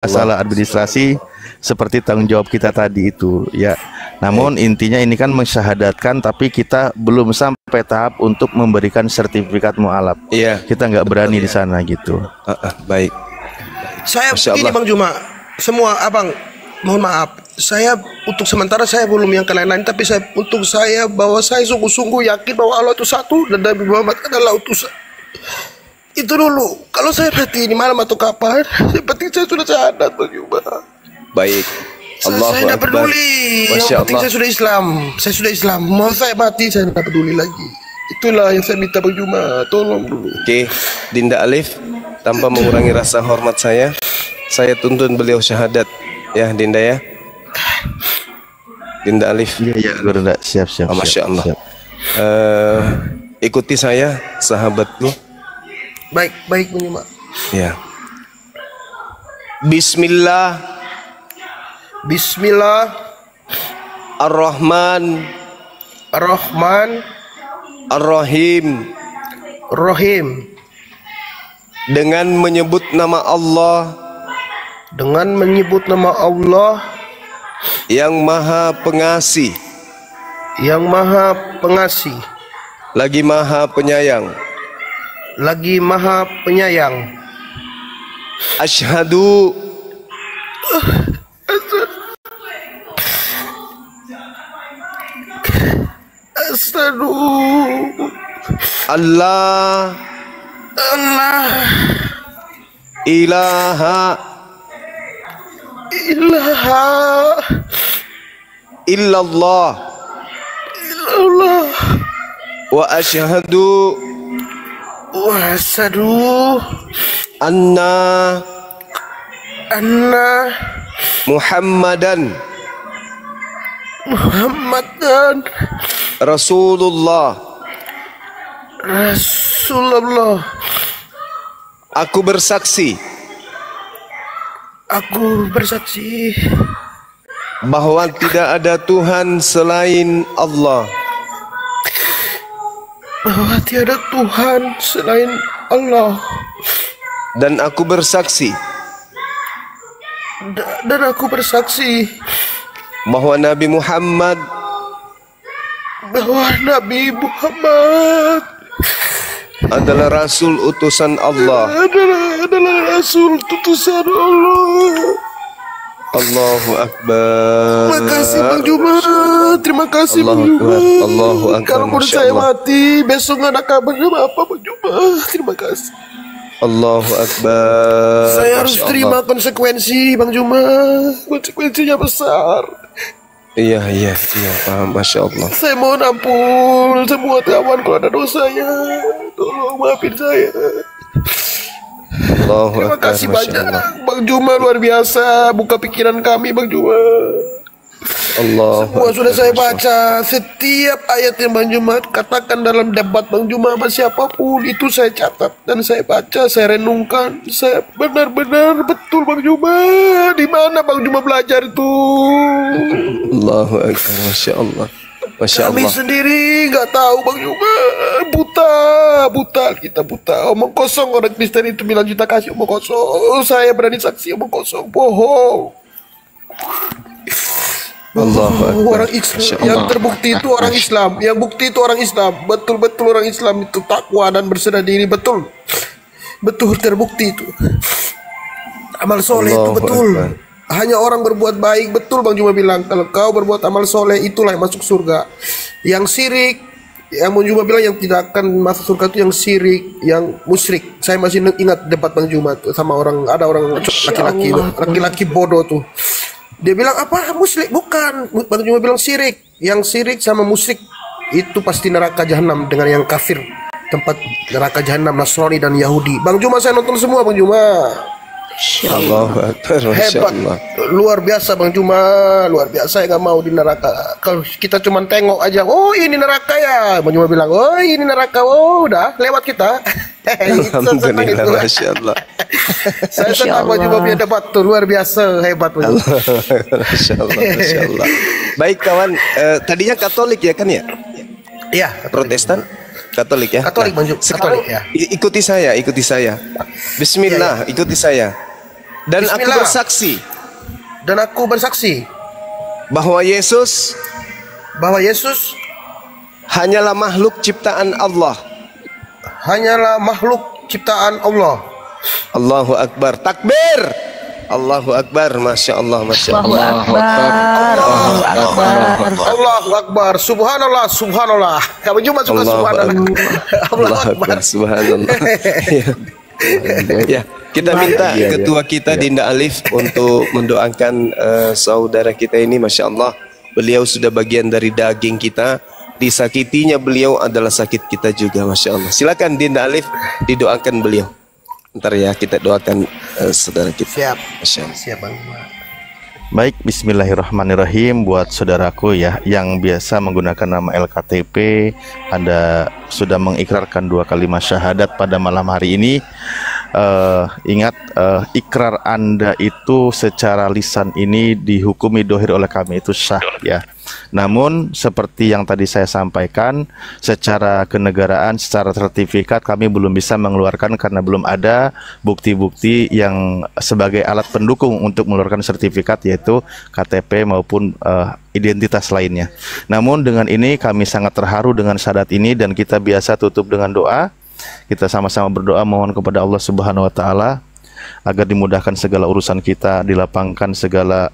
masalah administrasi seperti tanggung jawab kita tadi itu ya. Namun intinya ini kan mensyahadatkan, tapi kita belum sampai tahap untuk memberikan sertifikat mu'alaf. Iya. Kita nggak berani di sana gitu. Baik. Saya ini Bang Juma, semua abang, mohon maaf, saya untuk sementara saya belum yang ke lain-lain, tapi saya bahwa saya sungguh-sungguh yakin bahwa Allah itu satu dan Nabi Muhammad adalah utusan. Itu dulu. Kalau saya mati ini malam atau kapan, yang penting saya sudah syahadat Bang Juma. Baik. Saya tidak peduli. Yang penting saya sudah Islam. Saya sudah Islam. Mau saya mati saya tidak peduli lagi. Itulah yang saya minta Bang Juma. Tolong dulu. Oke, Dinda Alif, tanpa mengurangi rasa hormat saya tuntun beliau syahadat. Ya, Dinda ya. Dinda Alif. Iya, Guru. Siap. Masya Allah. Siap. Ikuti saya, sahabatku. Baik Bang Juma. Ya. Bismillah. Ar-Rahman. Ar-Rahim. Dengan menyebut nama Allah. Yang Maha Pengasih. Lagi Maha Penyayang. Asyhadu Allah ilaha illallah wa asyhadu anna Muhammadan Rasulullah. Aku bersaksi bahwa tidak ada Tuhan selain Allah. Dan aku bersaksi bahwa Nabi Muhammad adalah Rasul utusan Allah. Allahu Akbar. Terima kasih Bang Juma. Terima kasih Bang Juma. Allahu Akbar. Kalau saya mati besok nggak ada kabarnya apa Bang Juma. Terima kasih. Allahu Akbar. Saya harus terima konsekuensi Bang Juma. Konsekuensinya besar. Iya, paham. Masya Allah. Saya mohon ampun semua kawan kalau ada dosanya. Tolong maafin saya. Terima kasih banyak Bang Juma, luar biasa buka pikiran kami Bang Juma. Semua sudah saya baca. Setiap ayat yang Bang Juma katakan dalam debat Bang Juma sama siapapun itu saya catat dan saya baca, saya renungkan. Saya benar-benar betul Bang Juma. Di mana Bang Juma belajar itu? Allahu Akbar. Masya Allah. Kami sendiri nggak tahu Bang Juma. Buta kita buta. Omong kosong orang Kristen itu bilang kita kasih omong kosong. Saya berani saksi omong kosong. Bohong. Orang Islam yang terbukti itu orang Islam, yang bukti itu orang Islam, betul-betul orang Islam itu takwa dan berserah diri, betul terbukti itu. Amal soleh itu betul. Hanya orang berbuat baik, betul Bang Juma bilang. Kalau kau berbuat amal soleh itulah yang masuk surga. Yang syirik, yang Bang Juma bilang yang tidak akan masuk surga itu yang syirik, yang musyrik. Saya masih ingat debat Bang Juma tuh sama ada orang laki-laki bodoh tuh. Dia bilang apa? Musyrik? Bukan. Bang Juma bilang syirik. Yang syirik sama musyrik itu pasti neraka jahanam dengan yang kafir. Tempat neraka jahanam Nasrani dan Yahudi. Bang Juma saya nonton semua Bang Juma. Hebat, luar biasa Bang Juma, luar biasa. Saya nggak mau di neraka. Kalau kita cuma tengok aja, oh ini neraka ya. Bang Juma bilang, oh ini neraka, oh udah lewat kita. Alhamdulillah, Masya Allah. Saya senang Bang Juma punya debat tuh, luar biasa, hebat Bang Juma. Masya Allah. Baik kawan, tadinya Katolik ya kan ya? Iya, Protestan. Katolik ya. Katolik Bang Juma. Sekarang Katolik, ya. Ikuti saya. Bismillah, ikuti saya. Dan aku Bismillah. bersaksi Dan aku bersaksi bahwa Yesus bahwa Yesus hanyalah makhluk ciptaan Allah. hanyalah makhluk ciptaan Allah. Allahu Akbar. Takbir. Allahu Akbar. Masya Allah, Masya Allahu Allah. Akbar. Allahu Akbar. Allahu Akbar. Subhanallah, subhanallah. Kamu cuma suka Allahu subhanallah. Allah Akbar. Subhanallah. Ya, kita minta ketua kita Dinda Alif untuk mendoakan saudara kita ini. Masya Allah, beliau sudah bagian dari daging kita. Disakitinya beliau adalah sakit kita juga. Masya Allah. Silakan Dinda Alif didoakan beliau. Ntar ya kita doakan saudara kita. Siap. Masya Allah. Siap, Bang. Baik, bismillahirrahmanirrahim. Buat saudaraku ya yang biasa menggunakan nama LKTP, Anda sudah mengikrarkan 2 kalimat syahadat pada malam hari ini. Ingat, ikrar Anda itu secara lisan ini dihukumi dohir oleh kami itu sah ya. Namun seperti yang tadi saya sampaikan, secara kenegaraan, secara sertifikat kami belum bisa mengeluarkan karena belum ada bukti-bukti yang sebagai alat pendukung untuk mengeluarkan sertifikat, yaitu KTP maupun identitas lainnya. Namun dengan ini kami sangat terharu dengan syahadat ini, dan kita biasa tutup dengan doa. Kita sama-sama berdoa mohon kepada Allah Subhanahu wa taala agar dimudahkan segala urusan kita, dilapangkan segala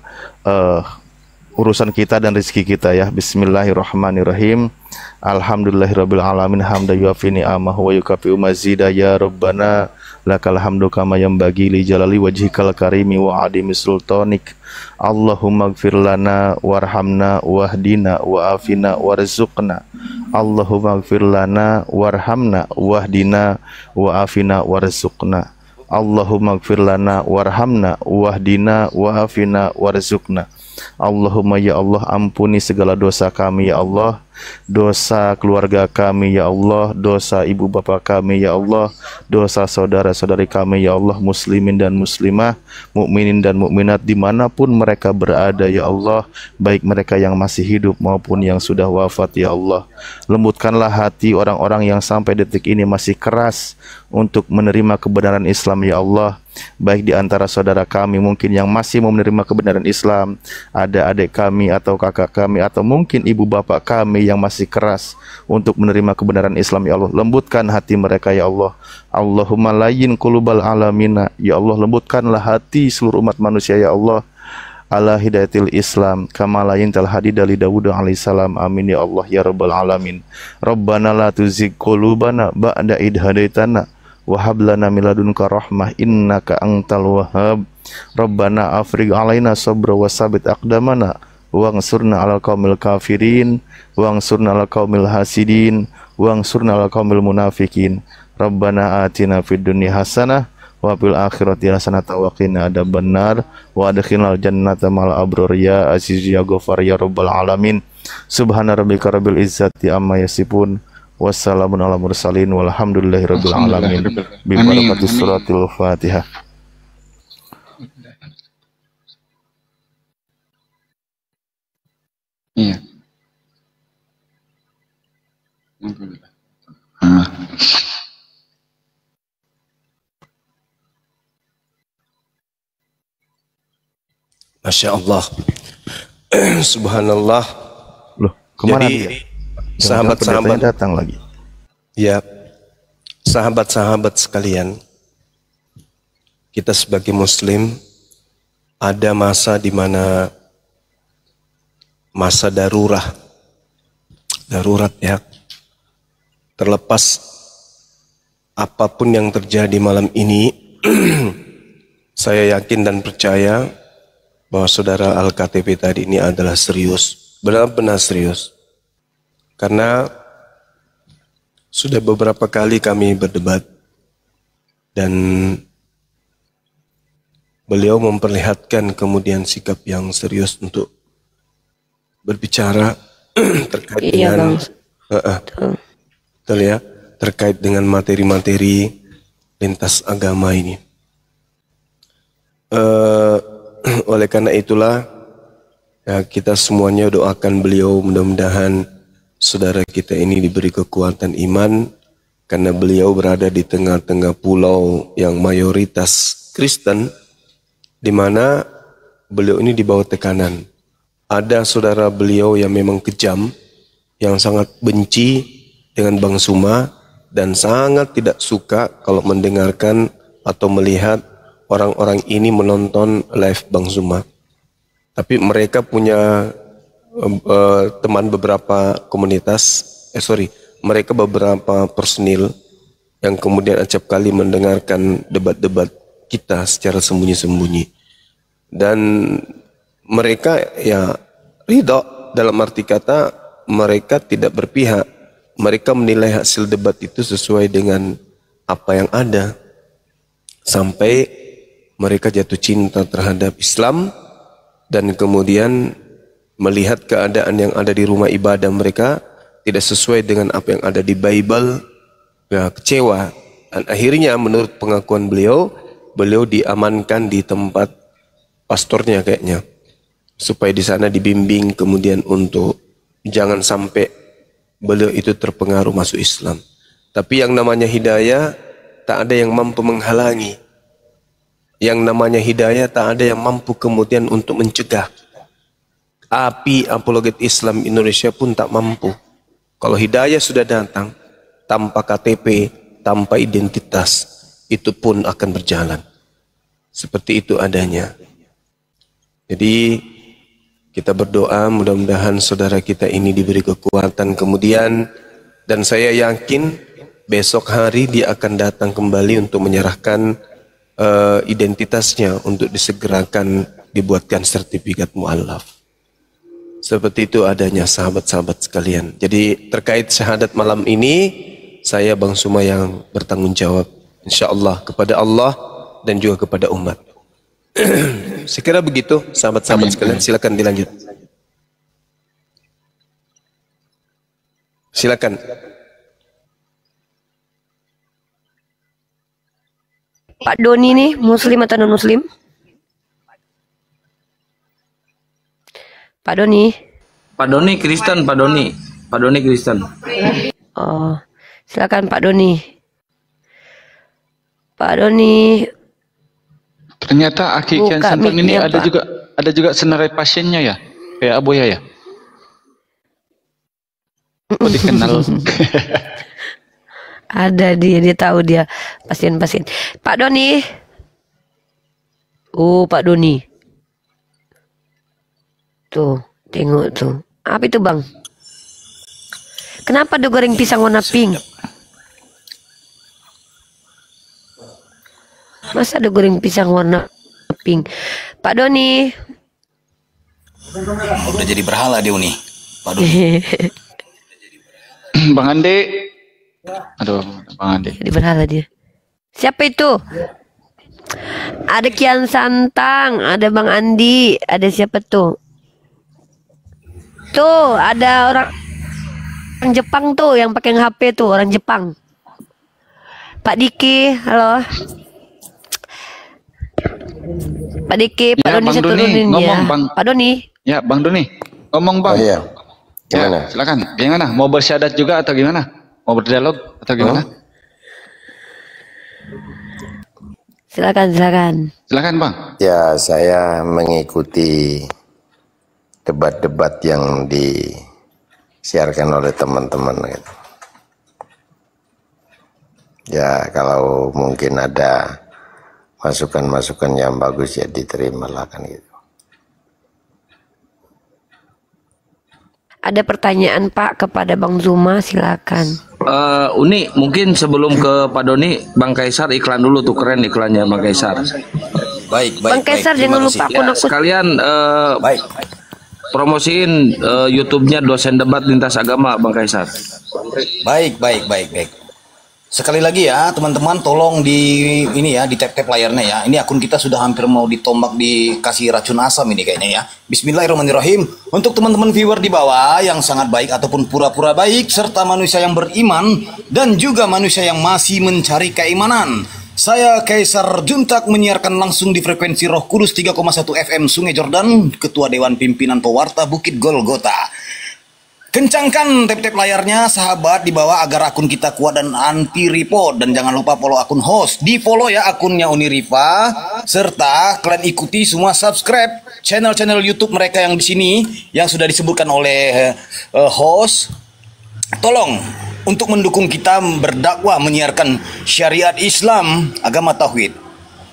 urusan kita dan rezeki kita ya. Bismillahirrahmanirrahim. Alhamdulillahirabbil alamin hamdan yuafi ni'amahu wa yukafi'u mazida ya rabbana lakal hamdu kama yanbaghi li jalali wajhikal karimi wa adimi sultanik. Allahumma ighfir lana warhamna wahdina wa afina warzuqna. Allahumma ighfir lana warhamna wahdina wa afina warzuqna. Allahumma ighfir lana warhamna wahdina wa afina warzuqna. Allahumma ya Allah, ampuni segala dosa kami ya Allah, dosa keluarga kami ya Allah, dosa ibu bapa kami ya Allah, dosa saudara-saudari kami ya Allah, muslimin dan muslimah, mukminin dan mukminat dimanapun mereka berada ya Allah, baik mereka yang masih hidup maupun yang sudah wafat ya Allah. Lembutkanlah hati orang-orang yang sampai detik ini masih keras untuk menerima kebenaran Islam ya Allah. Baik di antara saudara kami mungkin yang masih mau menerima kebenaran Islam, ada adik kami atau kakak kami, atau mungkin ibu bapak kami yang masih keras untuk menerima kebenaran Islam ya Allah. Lembutkan hati mereka ya Allah. Allahumma layyin qulubal alamina, ya Allah, lembutkanlah hati seluruh umat manusia ya Allah, ala hidayatil Islam kama layin tal hadid ali Dawud alaihissalam. Amin ya Allah ya rabbal alamin. Rabbana la tuzigh qulubana ba'da idh hadaitana wa hab lana min ladunka rahmah innaka antal wahhab. Rabbana afrigh alaina sabra wa sabit aqdamana wangsurna 'alal qaumil kafirin wangsurna 'alal qaumil hasidin wangsurna 'alal qaumil munafikin. Rabbana atina fid dunya hasanah wa fil akhirati hasanah wa qina adzabannar wa adkhilnal jannata ma'al abrar ya aziz ya ghafar ya rabbal alamin. Subhana rabbika rabbil izzati amma yasifun. Wassalamun ala mursalin walhamdulillahirabbil alamin. Bi barakatis suratul Fatihah. Iya. Masya Allah. Subhanallah. Loh, kemana Jadi, dia? sahabat-sahabat datang lagi. Ya, sahabat-sahabat sekalian, kita sebagai muslim ada masa di mana masa darurat ya. Terlepas apapun yang terjadi malam ini, saya yakin dan percaya bahwa saudara Al-KTP tadi ini adalah serius, benar-benar serius. Karena sudah beberapa kali kami berdebat dan beliau memperlihatkan kemudian sikap yang serius untuk berbicara terkait dengan betul ya, terkait dengan materi-materi lintas agama ini. Oleh karena itulah ya, kita semuanya doakan beliau, mudah-mudahan saudara kita ini diberi kekuatan iman, karena beliau berada di tengah-tengah pulau yang mayoritas Kristen, di mana beliau ini di bawah tekanan. Ada saudara beliau yang memang kejam, yang sangat benci dengan Bang Suma dan sangat tidak suka kalau mendengarkan atau melihat orang-orang ini menonton live Bang Suma. Tapi mereka punya teman beberapa komunitas, mereka beberapa personil yang kemudian acap kali mendengarkan debat-debat kita secara sembunyi-sembunyi. Dan mereka ya ridho, dalam arti kata mereka tidak berpihak. Mereka menilai hasil debat itu sesuai dengan apa yang ada. Sampai mereka jatuh cinta terhadap Islam dan kemudian melihat keadaan yang ada di rumah ibadah mereka tidak sesuai dengan apa yang ada di Bible, ya kecewa. Dan akhirnya menurut pengakuan beliau diamankan di tempat pastornya kayaknya, supaya di sana dibimbing kemudian untuk jangan sampai beliau itu terpengaruh masuk Islam. Tapi yang namanya hidayah tak ada yang mampu menghalangi. Yang namanya hidayah tak ada yang mampu kemudian untuk mencegah. Api apologet Islam Indonesia pun tak mampu. Kalau hidayah sudah datang, tanpa KTP, tanpa identitas, itu pun akan berjalan. Seperti itu adanya. Jadi kita berdoa mudah-mudahan saudara kita ini diberi kekuatan kemudian, dan saya yakin besok hari dia akan datang kembali untuk menyerahkan identitasnya untuk disegerakan dibuatkan sertifikat mu'alaf. Seperti itu adanya sahabat-sahabat sekalian. Jadi terkait syahadat malam ini saya Bang Suma yang bertanggung jawab insyaallah kepada Allah dan juga kepada umat. Sekira begitu sahabat-sahabat sekalian, silakan dilanjut. Silakan. Pak Doni nih muslim atau non muslim? Pak Doni. Pak Doni Kristen, Pak Doni. Pak Doni Kristen. Oh, silakan Pak Doni. Pak Doni. Ternyata Aki Kian Santang ini ada juga senarai pasiennya ya, kayak Aboya ya. Oh, dikenal. Ada dia tahu dia pasien-pasien. Pak Doni. Oh, Pak Doni. Tuh, tengok tuh. Apa itu, Bang? Kenapa ada goreng pisang warna pink? Masa ada goreng pisang warna pink? Pak Doni. Udah jadi berhala dia nih, Pak Doni. Bang Ande. Aduh, Bang Ande. Jadi berhala dia. Siapa itu? Ada Kian Santang, ada Bang Andi, ada siapa tuh? Tuh, ada orang Jepang tuh yang pakai HP tuh, orang Jepang. Pak Diki, halo. Pak Diki, Pak Ya, Doni Bang saya Doni, turunin ngomong, ya. Bang. Pak Doni. Ya, Bang Doni. Ngomong, Bang. Oh iya. Gimana? Ya, silakan. Gimana? Mau bersyahadat juga atau gimana? Mau berdialog atau gimana? Silakan. Silakan, Bang. Ya, saya mengikuti debat-debat yang disiarkan oleh teman-teman gitu. Ya, kalau mungkin ada masukan-masukan yang bagus ya diterimalah kan gitu. Ada pertanyaan Pak kepada Bang Zuma, silakan. Uni, mungkin sebelum ke Pak Doni, Bang Kaisar iklan dulu tuh, keren iklannya Bang Kaisar. Baik. Bang Kaisar jangan lupa Ya, sekalian Baik. promosiin YouTube-nya Dosen Debat Lintas Agama Bang Kaisar. Baik. Sekali lagi ya teman-teman, tolong di tap-tap layarnya ya. Ini akun kita sudah hampir mau ditombak, dikasih racun asam ini kayaknya ya. Bismillahirrahmanirrahim. Untuk teman-teman viewer di bawah yang sangat baik ataupun pura-pura baik, serta manusia yang beriman dan juga manusia yang masih mencari keimanan, saya Kaisar Juntak menyiarkan langsung di frekuensi Roh Kudus 3,1 FM Sungai Jordan, Ketua Dewan Pimpinan Pewarta Bukit Golgota. Kencangkan tap-tap layarnya sahabat di bawah agar akun kita kuat dan anti report. Dan jangan lupa follow akun host. Di follow ya akunnya Uni Rifa. Serta kalian ikuti semua subscribe channel-channel YouTube mereka yang di sini yang sudah disebutkan oleh host. Tolong untuk mendukung kita berdakwah menyiarkan syariat Islam, agama tauhid.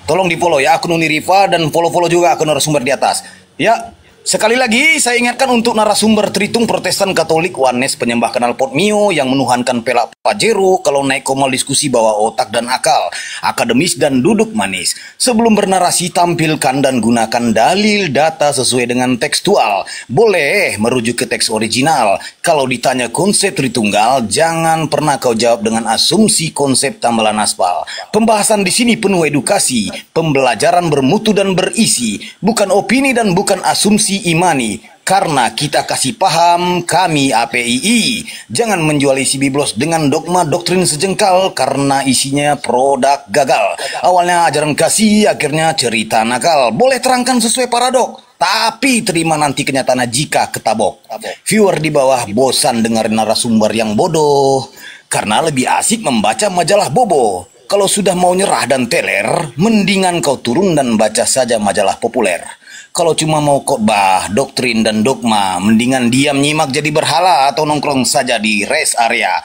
Tolong di follow ya akun Uni Rifa dan follow juga akun narasumber di atas. Ya. Sekali lagi saya ingatkan untuk narasumber Tritung Protestan Katolik Wanes penyembah knalpot Mio yang menuhankan pelak Pajero kalau naik komal diskusi bawa otak dan akal, akademis dan duduk manis. Sebelum bernarasi tampilkan dan gunakan dalil data sesuai dengan tekstual. Boleh merujuk ke teks original. Kalau ditanya konsep Tritunggal, jangan pernah kau jawab dengan asumsi konsep tambalan aspal. Pembahasan di sini penuh edukasi, pembelajaran bermutu dan berisi, bukan opini dan bukan asumsi imani, karena kita kasih paham kami APII. Jangan menjual isi biblos dengan dogma doktrin sejengkal karena isinya produk gagal. Awalnya ajaran kasih, akhirnya cerita nakal. Boleh terangkan sesuai paradok, tapi terima nanti kenyataannya jika ketabok. Viewer di bawah bosan dengerin narasumber yang bodoh, karena lebih asik membaca majalah bobo. Kalau sudah mau nyerah dan teler, mendingan kau turun dan baca saja majalah populer. Kalau cuma mau khotbah, doktrin dan dogma, mendingan diam nyimak jadi berhala atau nongkrong saja di rest area.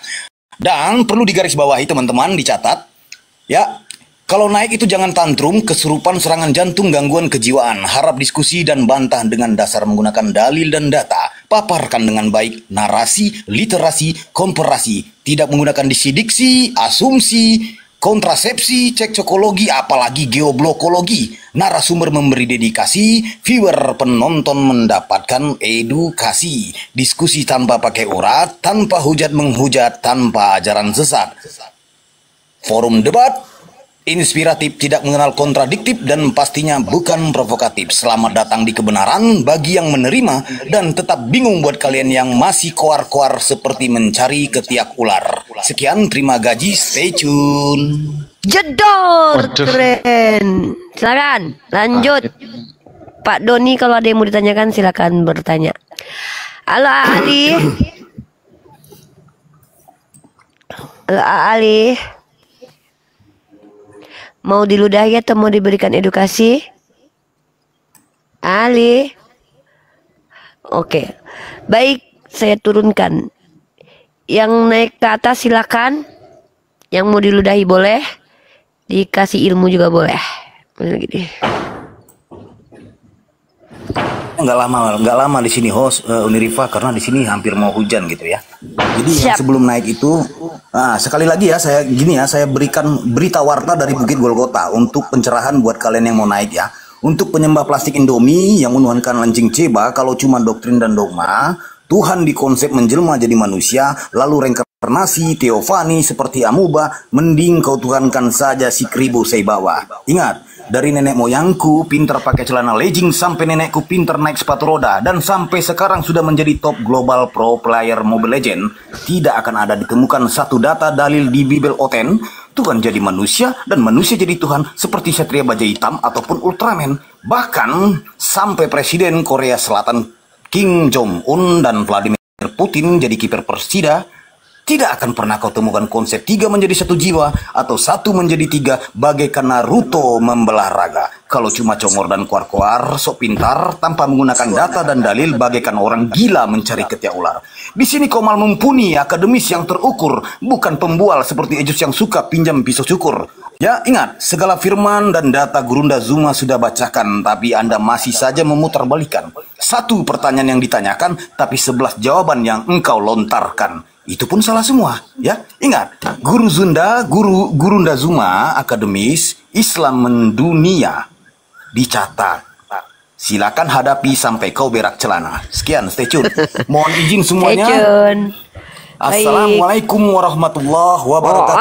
Dan perlu digarisbawahi teman-teman, dicatat. Ya, kalau naik itu jangan tantrum, kesurupan, serangan jantung, gangguan kejiwaan. Harap diskusi dan bantah dengan dasar menggunakan dalil dan data. Paparkan dengan baik narasi, literasi, komparasi. Tidak menggunakan diksi-diksi, asumsi, kontrasepsi, cekcokologi, apalagi geoblokologi. Narasumber memberi dedikasi, viewer penonton mendapatkan edukasi. Diskusi tanpa pakai urat, tanpa hujat menghujat, tanpa ajaran sesat. Forum debat inspiratif, tidak mengenal kontradiktif, dan pastinya bukan provokatif. Selamat datang di kebenaran bagi yang menerima, dan tetap bingung buat kalian yang masih koar-koar seperti mencari ketiak ular. Sekian, terima gaji, stay tune. Jedor, keren. Silakan, lanjut. Pak Doni, kalau ada yang mau ditanyakan silakan bertanya. Halo Ali. Halo Ali. Mau diludahi atau mau diberikan edukasi? Ali. Oke. Baik, saya turunkan. Yang naik ke atas silakan. Yang mau diludahi boleh. Dikasih ilmu juga boleh. Gini. Nggak lama di sini host Uni Rifa, karena di sini hampir mau hujan gitu ya. Jadi sebelum naik itu, sekali lagi ya saya berikan berita warta dari Bukit Golgota untuk pencerahan buat kalian yang mau naik ya. Untuk penyembah plastik Indomie yang menuhankan lancing ceba, kalau cuma doktrin dan dogma, Tuhan dikonsep menjelma jadi manusia, lalu reinkarnasi teofani seperti amuba, mending kau tuhankan saja si kribo saya bawa. Ingat, dari nenek moyangku pinter pakai celana legging sampai nenekku pinter naik sepatu roda dan sampai sekarang sudah menjadi top global pro player Mobile Legend, tidak akan ada ditemukan satu data dalil di Bible Oten Tuhan jadi manusia dan manusia jadi Tuhan seperti Satria Baja Hitam ataupun Ultraman. Bahkan sampai Presiden Korea Selatan Kim Jong-un dan Vladimir Putin jadi kiper Persida, tidak akan pernah kau temukan konsep 3 menjadi 1 jiwa atau 1 menjadi 3 bagaikan Naruto membelah raga. Kalau cuma congor dan kuar-kuar, sok pintar tanpa menggunakan data dan dalil bagaikan orang gila mencari ketiak ular. Di sini kau mal mumpuni akademis yang terukur, bukan pembual seperti Ejus yang suka pinjam pisau cukur. Ya, ingat, segala firman dan data Gurunda Zuma sudah bacakan, tapi Anda masih saja memutarbalikan. 1 pertanyaan yang ditanyakan, tapi 11 jawaban yang engkau lontarkan. Itu pun salah semua, ya. Ingat, Gurunda Zuma akademis Islam mendunia dicatat. Silakan hadapi sampai kau berak celana. Sekian, stay tune. Mohon izin semuanya. Stay tune. Assalamualaikum warahmatullahi wabarakatuh.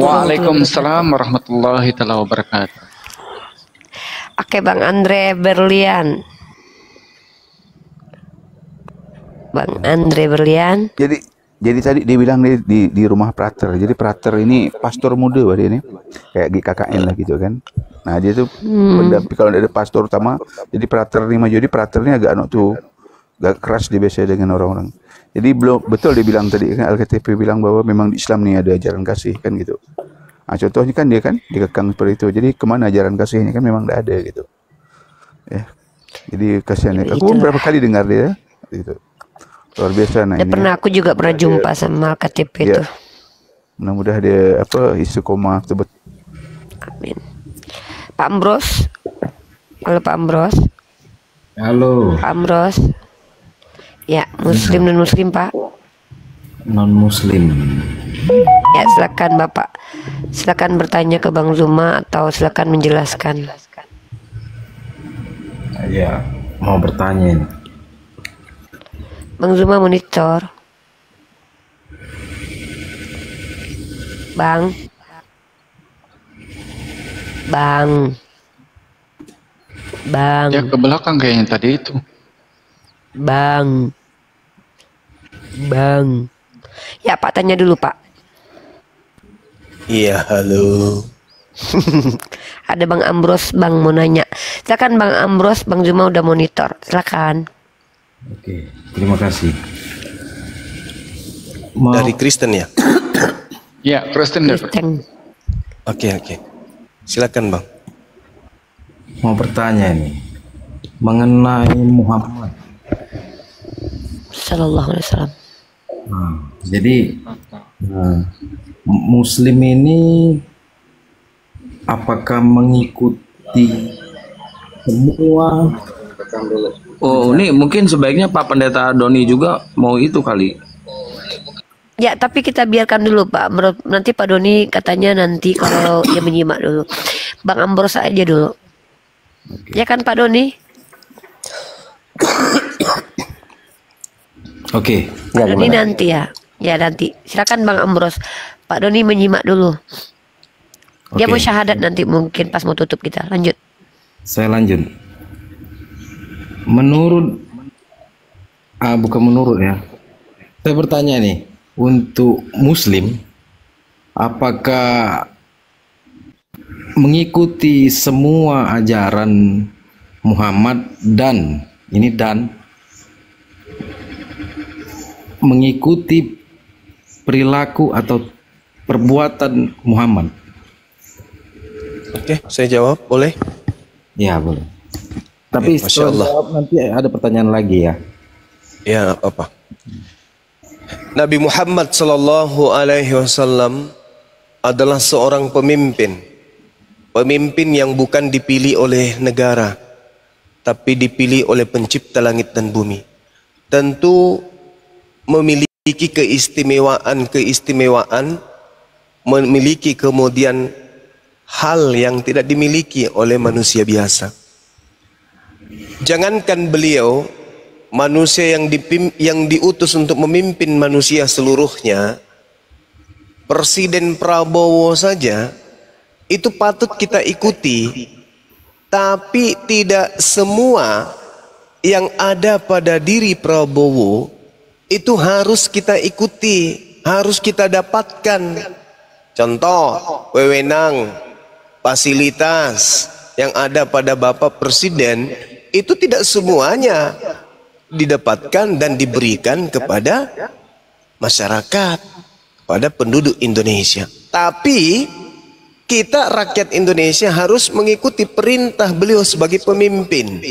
Waalaikumsalam warahmatullahi wabarakatuh. Oke, Bang Andre Berlian. Bang Andre Berlian. Jadi tadi dia bilang di rumah Prater. Jadi Prater ini pastor muda dia ini, kayak GKKN lah gitu kan. Nah dia tuh pendamping kalau ada pastor utama. Jadi Prater 5 Juli, Prater ini agak gak keras dia biasa dengan orang-orang. Jadi belum betul dia bilang tadi kan, Al-KTP bilang bahwa memang di Islam nih ada ajaran kasih kan gitu. Nah, contohnya kan dia kan dikekang seperti itu. Jadi kemana ajaran kasihnya kan memang tidak ada gitu. Ya. Jadi kasihan. Aku beberapa kali dengar dia gitu. Luar biasa. Nah, pernah aku juga pernah jumpa sama KTP itu. Mudah-mudahan dia istiqomah tersebut. Amin. Pak Ambros. Halo Pak Ambros. Halo. Pak Ambros. Ya, muslim dan muslim Pak. Non muslim. Ya, silakan Bapak. Silakan bertanya ke Bang Zuma atau silakan menjelaskan. Ya, mau bertanya ini. Bang Zuma monitor. Bang. Ya ke belakang kayaknya tadi itu. Bang. Ya Pak, tanya dulu Pak. Iya, halo. Ada Bang Ambros, Bang mau nanya. Silakan Bang Ambros, Bang Zuma udah monitor. Silakan. Oke, terima kasih. Dari Kristen ya? Ya, Kristen. Oke. Silakan Bang. Mau bertanya nih mengenai Muhammad Sallallahu Alaihi Wasallam. Jadi Muslim ini apakah mengikuti semua? Oh, ini mungkin sebaiknya Pak Pendeta Doni juga mau itu kali. Ya, tapi kita biarkan dulu Pak. Nanti Pak Doni katanya nanti kalau dia menyimak dulu. Bang Ambros aja dulu. Ya kan Pak Doni? Oke. Pak Doni nanti ya. Ya nanti. Silakan Bang Ambros. Pak Doni menyimak dulu. Dia mau syahadat nanti mungkin pas mau tutup kita. Lanjut. Saya lanjut. Bukan menurut ya. Saya bertanya nih, untuk Muslim, apakah mengikuti semua ajaran Muhammad dan mengikuti perilaku atau perbuatan Muhammad? Oke, saya jawab, boleh? Ya, boleh. Tapi setelah jawab nanti ada pertanyaan lagi ya. Ya, nggak apa-apa. Nabi Muhammad Sallallahu Alaihi Wasallam adalah seorang pemimpin yang bukan dipilih oleh negara, tapi dipilih oleh pencipta langit dan bumi. Tentu memiliki keistimewaan, memiliki kemudian hal yang tidak dimiliki oleh manusia biasa. Jangankan beliau, manusia yang diutus untuk memimpin manusia seluruhnya, Presiden Prabowo saja itu patut kita ikuti, tapi tidak semua yang ada pada diri Prabowo itu harus kita ikuti, harus kita dapatkan. Contoh, wewenang, fasilitas yang ada pada Bapak Presiden itu tidak semuanya didapatkan dan diberikan kepada masyarakat, pada penduduk Indonesia. Tapi kita rakyat Indonesia harus mengikuti perintah beliau sebagai pemimpin.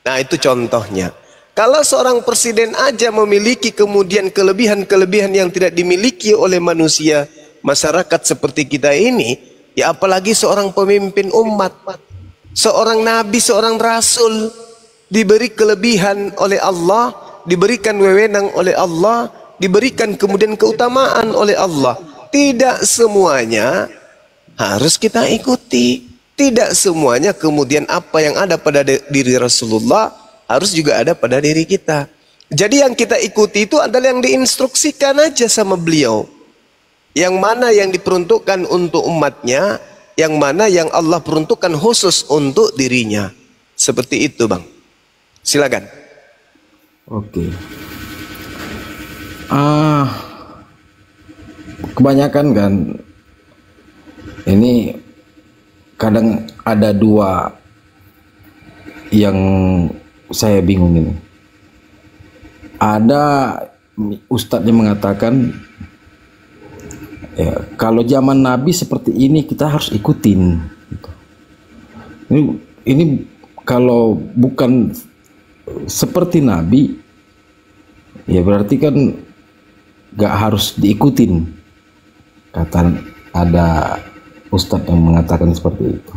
Nah, itu contohnya. Kalau seorang presiden aja memiliki kemudian kelebihan-kelebihan yang tidak dimiliki oleh manusia, masyarakat seperti kita ini, ya apalagi seorang pemimpin umat, seorang nabi, seorang rasul, diberi kelebihan oleh Allah, diberikan wewenang oleh Allah, diberikan kemudian keutamaan oleh Allah. Tidak semuanya harus kita ikuti. Tidak semuanya kemudian apa yang ada pada diri Rasulullah harus juga ada pada diri kita. Jadi yang kita ikuti itu adalah yang diinstruksikan aja sama beliau. Yang mana yang diperuntukkan untuk umatnya, yang mana yang Allah peruntukkan khusus untuk dirinya. Seperti itu, Bang. Silakan. Oke. Kebanyakan kan ini kadang ada dua yang saya bingung ini. ada ustadz yang mengatakan ya, kalau zaman Nabi seperti ini kita harus ikutin. Ini kalau bukan seperti Nabi, ya berarti kan gak harus diikutin. Kata ada ustadz yang mengatakan seperti itu.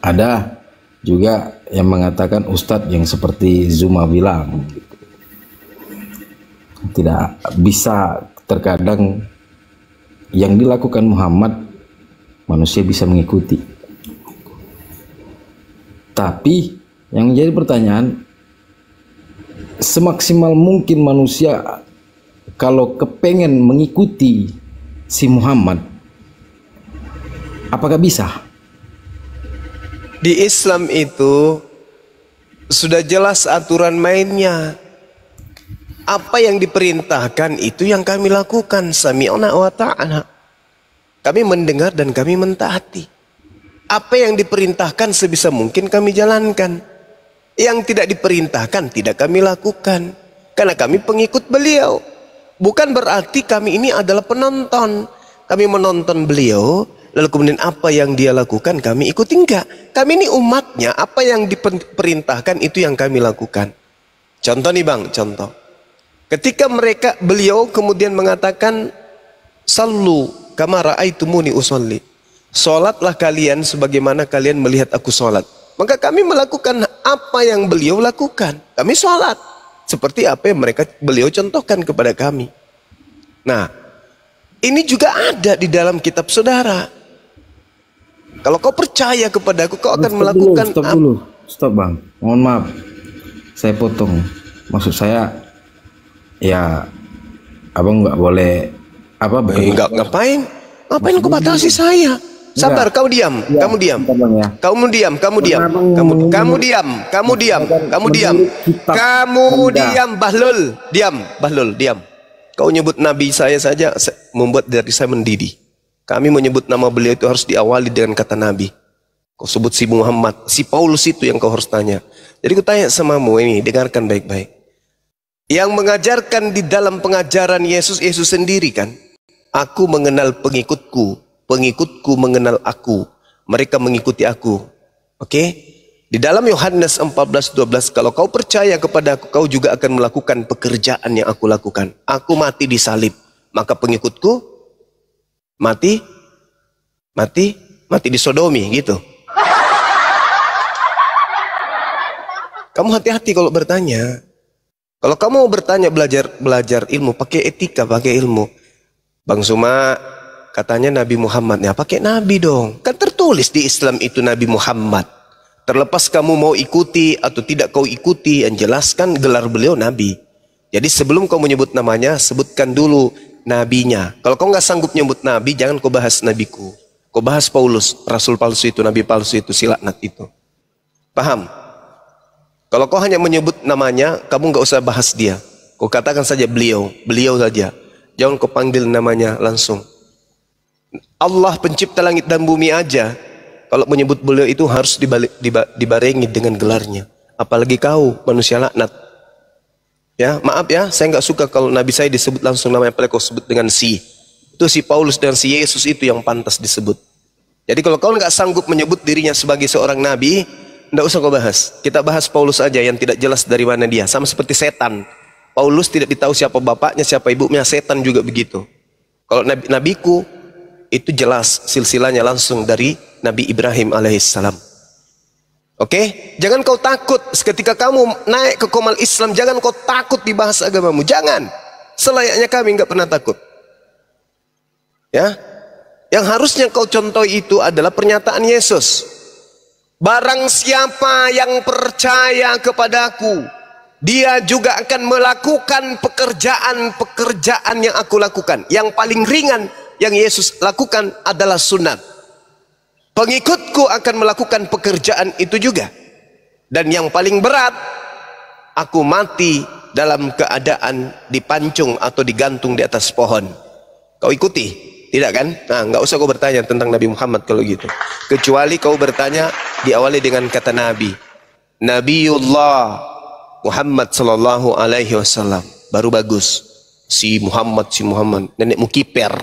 Ada juga yang mengatakan ustadz yang seperti Zuma bilang, tidak bisa, terkadang yang dilakukan Muhammad manusia bisa mengikuti. Tapi yang menjadi pertanyaan, semaksimal mungkin manusia kalau kepengen mengikuti si Muhammad, apakah bisa? Di Islam itu sudah jelas aturan mainnya. Apa yang diperintahkan itu yang kami lakukan. Sami'na wa ta'ana. Kami mendengar dan kami mentaati. Apa yang diperintahkan sebisa mungkin kami jalankan. Yang tidak diperintahkan tidak kami lakukan. Karena kami pengikut beliau. Bukan berarti kami ini adalah penonton. Kami menonton beliau, lalu kemudian apa yang dia lakukan kami ikuti, enggak. Kami ini umatnya, apa yang diperintahkan itu yang kami lakukan. Contoh nih bang, contoh. Ketika beliau kemudian mengatakan, sallu kama ra'aitumuni usolli. Sholatlah kalian sebagaimana kalian melihat aku sholat. Maka kami melakukan apa yang beliau lakukan. Kami sholat seperti apa yang beliau contohkan kepada kami. Nah, ini juga ada di dalam kitab saudara. Kalau kau percaya kepada aku, kau akan melakukan. Stop bang, mohon maaf, saya potong. Maksud saya, ya abang nggak boleh nggak ngapain kau batasi saya? Sabar, kau diam, kamu diam, kamu diam, kamu diam, kamu diam, kamu diam, kamu diam, kamu diam, Bahlul, diam, Bahlul, diam. Kau nyebut nabi saya saja membuat dari saya mendidih. Kami menyebut nama beliau itu harus diawali dengan kata nabi. Kau sebut si Muhammad, si Paulus itu yang kau harus tanya. Jadi aku tanya samamu ini, dengarkan baik-baik. Yang mengajarkan di dalam pengajaran Yesus sendiri kan, aku mengenal pengikutku, pengikutku mengenal aku, mereka mengikuti aku. Oke? Di dalam Yohanes 14:12, kalau kau percaya kepada aku, kau juga akan melakukan pekerjaan yang aku lakukan. Aku mati di salib, maka pengikutku mati di sodomi, gitu. Kamu hati-hati kalau bertanya. Kalau kamu mau bertanya, belajar ilmu, pakai etika, pakai ilmu. Bang Suma katanya Nabi Muhammad, ya pakai Nabi dong. Kan tertulis di Islam itu Nabi Muhammad. Terlepas kamu mau ikuti atau tidak kau ikuti, yang jelaskan gelar beliau Nabi. Jadi sebelum kau menyebut namanya, sebutkan dulu nabinya. Kalau kau nggak sanggup nyebut Nabi, jangan kau bahas nabiku. Kau bahas Paulus, Rasul palsu itu, Nabi palsu itu, si laknat itu. Paham? Kalau kau hanya menyebut namanya, kamu nggak usah bahas dia. Kau katakan saja beliau, beliau saja. Jangan kau panggil namanya langsung. Allah pencipta langit dan bumi aja, kalau menyebut beliau itu harus dibarengi dengan gelarnya. Apalagi kau manusia laknat. Ya, maaf ya, saya nggak suka kalau Nabi saya disebut langsung namanya, apalagi kau sebut dengan si. Itu si Paulus dan si Yesus itu yang pantas disebut. Jadi kalau kau nggak sanggup menyebut dirinya sebagai seorang nabi, nggak usah kau bahas. Kita bahas Paulus aja yang tidak jelas dari mana dia. Sama seperti setan. Paulus tidak ditahu siapa bapaknya, siapa ibunya, setan juga begitu. Kalau nabiku itu jelas silsilahnya langsung dari Nabi Ibrahim alaihissalam. Oke? Jangan kau takut ketika kamu naik ke komal Islam, jangan kau takut dibahas agamamu. Jangan. Selayaknya kami nggak pernah takut. Ya? Yang harusnya kau contoh itu adalah pernyataan Yesus. Barang siapa yang percaya kepadaku, dia juga akan melakukan pekerjaan-pekerjaan yang aku lakukan. Yang paling ringan yang Yesus lakukan adalah sunat. Pengikutku akan melakukan pekerjaan itu juga. Dan yang paling berat, aku mati dalam keadaan dipancung atau digantung di atas pohon. Kau ikuti? Tidak kan? Nah, nggak usah kau bertanya tentang Nabi Muhammad kalau gitu. Kecuali kau bertanya diawali dengan kata Nabi. Nabiullah, Muhammad sallallahu alaihi wasallam. Baru bagus. Si Muhammad, nenekmu kiper.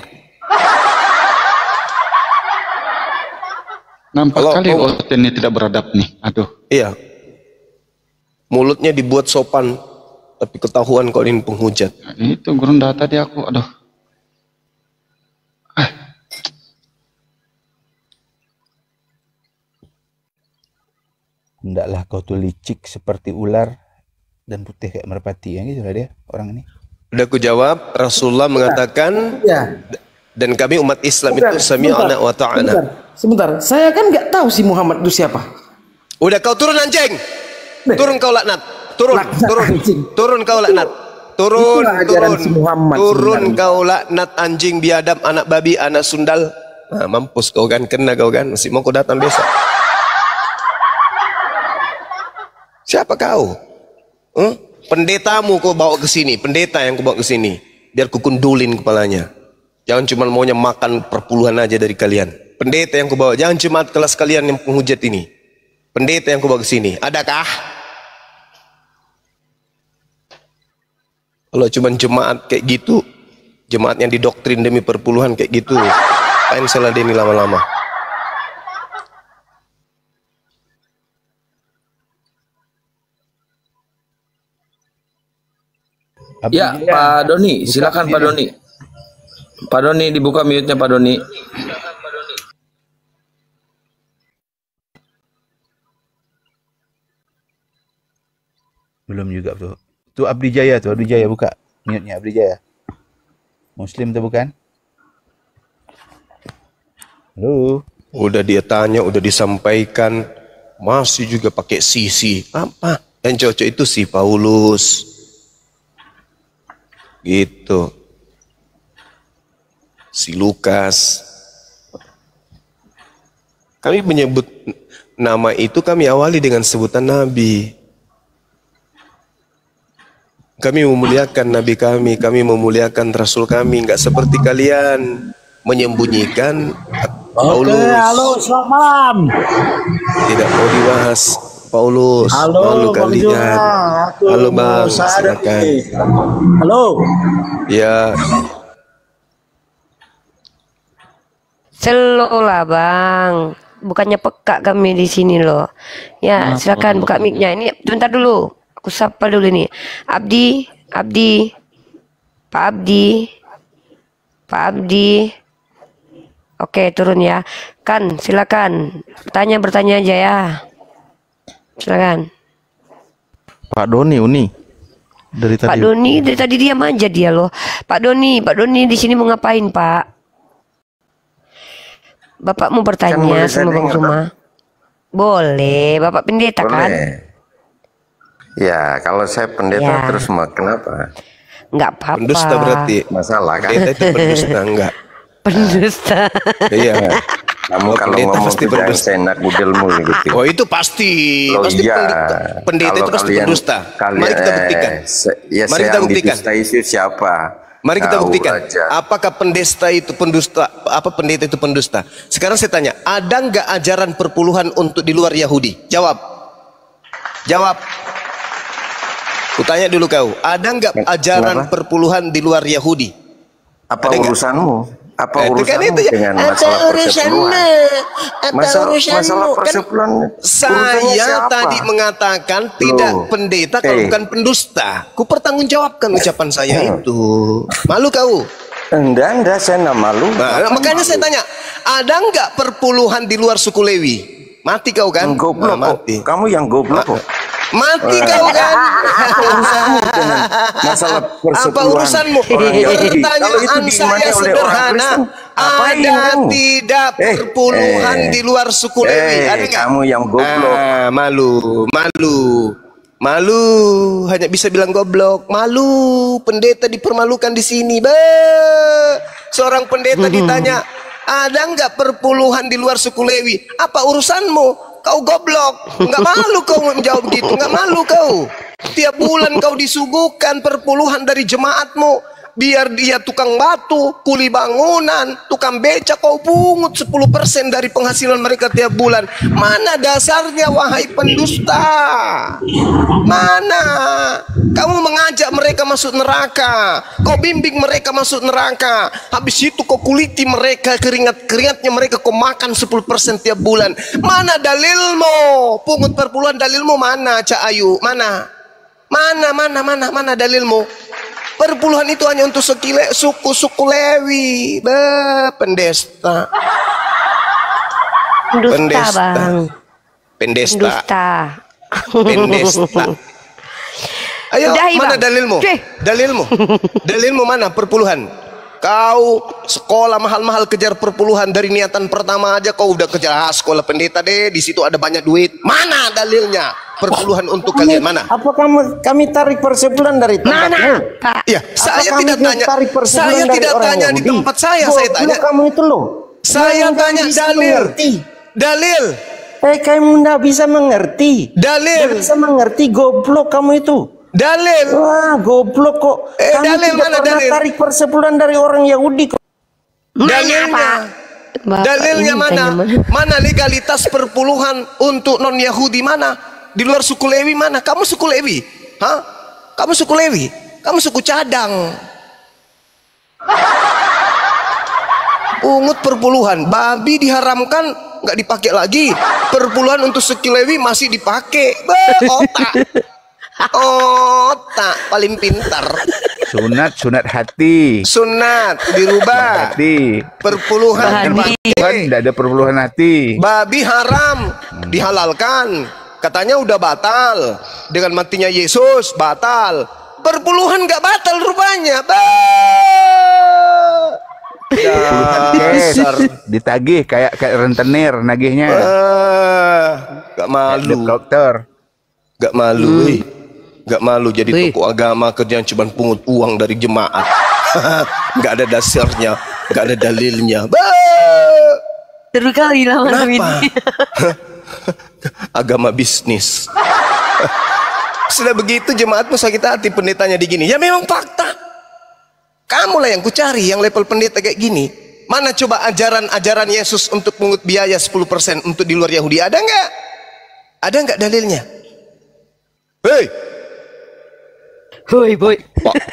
Nampak kali ini tidak beradab nih. Aduh. Iya. Mulutnya dibuat sopan, tapi ketahuan kau ini penghujat. Nah, itu gerunda tadi aku, aduh. Hendaklah kau tuh licik seperti ular dan putih kayak merpati, yang gitu lah dia orang ini. Udah aku jawab, Rasulullah mengatakan, dan kami umat Islam itu sami'na wa ta'ana. Sebentar, saya kan nggak tahu si Muhammad itu siapa. Udah kau turun anjing. Turun kau laknat. Turun kau laknat. Turun kau laknat anjing biadab anak babi anak sundal. Nah, mampus kau kan, kena kau kan. Masih mau kau datang besok. Siapa kau? Pendetamu kau bawa ke sini, pendeta yang kau bawa ke sini. Biar ku kundulin kepalanya. Jangan cuma maunya makan perpuluhan aja dari kalian. Pendeta yang kau bawa, jangan cuma kelas kalian yang penghujat ini. Pendeta yang kau bawa ke sini, adakah? Kalau cuma jemaat kayak gitu, jemaat yang didoktrin demi perpuluhan kayak gitu, apain salah dia ini lama-lama? Ya, Pak Doni, silakan Pak Doni. Pak Doni dibuka mute-nya Pak Doni. Belum juga tuh. Itu Abdi Jaya tuh, Abdi Jaya buka mute-nya Abdi Jaya. Muslim tuh bukan? Halo. Udah dia tanya, udah disampaikan, masih juga pakai sisi. Apa? Yang cocok itu si Paulus. Gitu. Si Lukas. Kami menyebut nama itu, kami awali dengan sebutan Nabi. Kami memuliakan Nabi kami memuliakan Rasul kami, nggak seperti kalian menyembunyikan Paulus. Oke, halo, selamat malam. Tidak mau dibahas Paulus. Halo, Bang kalian. Halo Bang, silakan. Halo. Ya. Slow lah Bang, bukannya peka kami di sini loh. Ya silakan buka mic-nya. Ini bentar dulu, aku sapa dulu nih. Abdi, Pak Abdi. Oke, turun ya. Kan, silakan. Bertanya aja ya. Silakan. Pak Doni Uni. Dari tadi. Pak Doni dari tadi diam aja dia loh. Pak Doni di sini mau ngapain, Pak? Bapak mau bertanya sama Bang Suma? Boleh, Bapak pendeta kan? Ya, kalau saya pendeta Ya. terus mau kenapa? Enggak apa-apa. Pendusta berarti. Masalah kan? Pendeta itu pendusta enggak? Pendusta. Iya. Kamu kalau pendeta ngomong pasti tidak pendusta. enak budelmu gitu. Oh itu pasti. Oh, Pasti iya. pendeta Kalau itu pasti kalian- pendusta. kalian- Mari kita buktikan. Ya, Mari kita buktikan. itu siapa? Mari kita Tahu buktikan. aja. Apakah pendeta itu pendusta? Apa pendeta itu pendusta? Sekarang saya tanya, ada nggak ajaran perpuluhan untuk di luar Yahudi? Jawab. Kutanya dulu kau, ada nggak ajaran perpuluhan di luar Yahudi? Apa Ada nggak? urusanmu? Apa Itu kan urusanmu itu ya. dengan Apa masalah urusanmu? persepuluhan? Masalah Kan persepuluhan. urusannya saya siapa? tadi mengatakan tidak Loh. pendeta kalau bukan pendusta. Ku pertanggungjawabkan ucapan saya itu. Malu kau? Enggak, saya enggak malu. Nah, makanya saya tanya, ada nggak perpuluhan di luar suku Lewi? Mati kau kan? Goblok kok. Mati. Kamu yang goblok kok. Mati kau kan? Masalah Apa persepuluhan urusanmu? orang Yahudi. Kalau itu Pertanyaan diimani saya oleh orang sederhana. Kristen, apain Ada kamu? tidak perpuluhan di luar suku Lewi? Ada nggak? Kamu yang goblok. Malu. Hanya bisa bilang goblok. Malu. Pendeta dipermalukan di sini. Seorang pendeta ditanya, ada nggak perpuluhan di luar suku Lewi? Apa urusanmu? Kau goblok. Nggak malu kau menjawab gitu. Nggak malu kau. Tiap bulan kau disuguhkan perpuluhan dari jemaatmu. biar dia tukang batu, kuli bangunan, tukang beca, kau pungut 10% dari penghasilan mereka tiap bulan. Mana dasarnya wahai pendusta? Mana? Kamu mengajak mereka masuk neraka, kau bimbing mereka masuk neraka. Habis itu kau kuliti mereka, keringat-keringatnya mereka kau makan 10% tiap bulan. Mana dalilmu? Pungut perpuluhan dalilmu mana, Cak Ayu? Mana? Mana dalilmu? Perpuluhan itu hanya untuk suku Lewi. Pendesta. Pendesta. Ayo, mana dalilmu? Dalilmu mana perpuluhan? Kau sekolah mahal-mahal kejar perpuluhan, dari niatan pertama aja kau udah kejar sekolah pendeta deh, di situ ada banyak duit. Mana dalilnya? Perpuluhan untuk kalian mana? Apa kami tarik persebulan dari tempatmu? Ya, saya tidak tanya. Saya tidak tanya di tempat saya tanya. Kamu itu loh. Saya tanya dalil. Kamu tidak bisa mengerti. Dalil. Tidak bisa mengerti, goblok kamu itu. Dalil. Wah, goblok kok. Kamu dalil tidak mana pernah dalil? tarik persebulan dari orang Yahudi kok. Dalilnya. Dalilnya mana? Mana legalitas perpuluhan untuk non Yahudi mana? Di luar suku Lewi mana? Kamu suku Lewi? Hah? Kamu suku Lewi? Kamu suku cadang. Pungut perpuluhan, babi diharamkan, nggak dipakai lagi. Perpuluhan untuk suku Lewi masih dipakai. Otak paling pintar. Sunat hati. Sunat dirubah. Hati. Perpuluhan tidak ada perpuluhan hati. Babi haram, dihalalkan. Katanya udah batal dengan matinya Yesus, batal. Perpuluhan nggak batal rupanya. Ditagih kayak rentenir nagihnya. Gak malu. Dokter. Gak malu. Gak malu jadi tokoh agama, kerjaan cuma pungut uang dari jemaat. Gak ada dasarnya, gak ada dalilnya. Seru kali lah malam ini. Agama bisnis. Sudah begitu jemaatmu sakit hati pendetanya digini. Ya memang fakta. Kamulah yang kucari, yang level pendeta kayak gini. Mana coba ajaran Yesus untuk pungut biaya 10% untuk di luar Yahudi? Ada nggak? Ada nggak dalilnya? Hoi boy.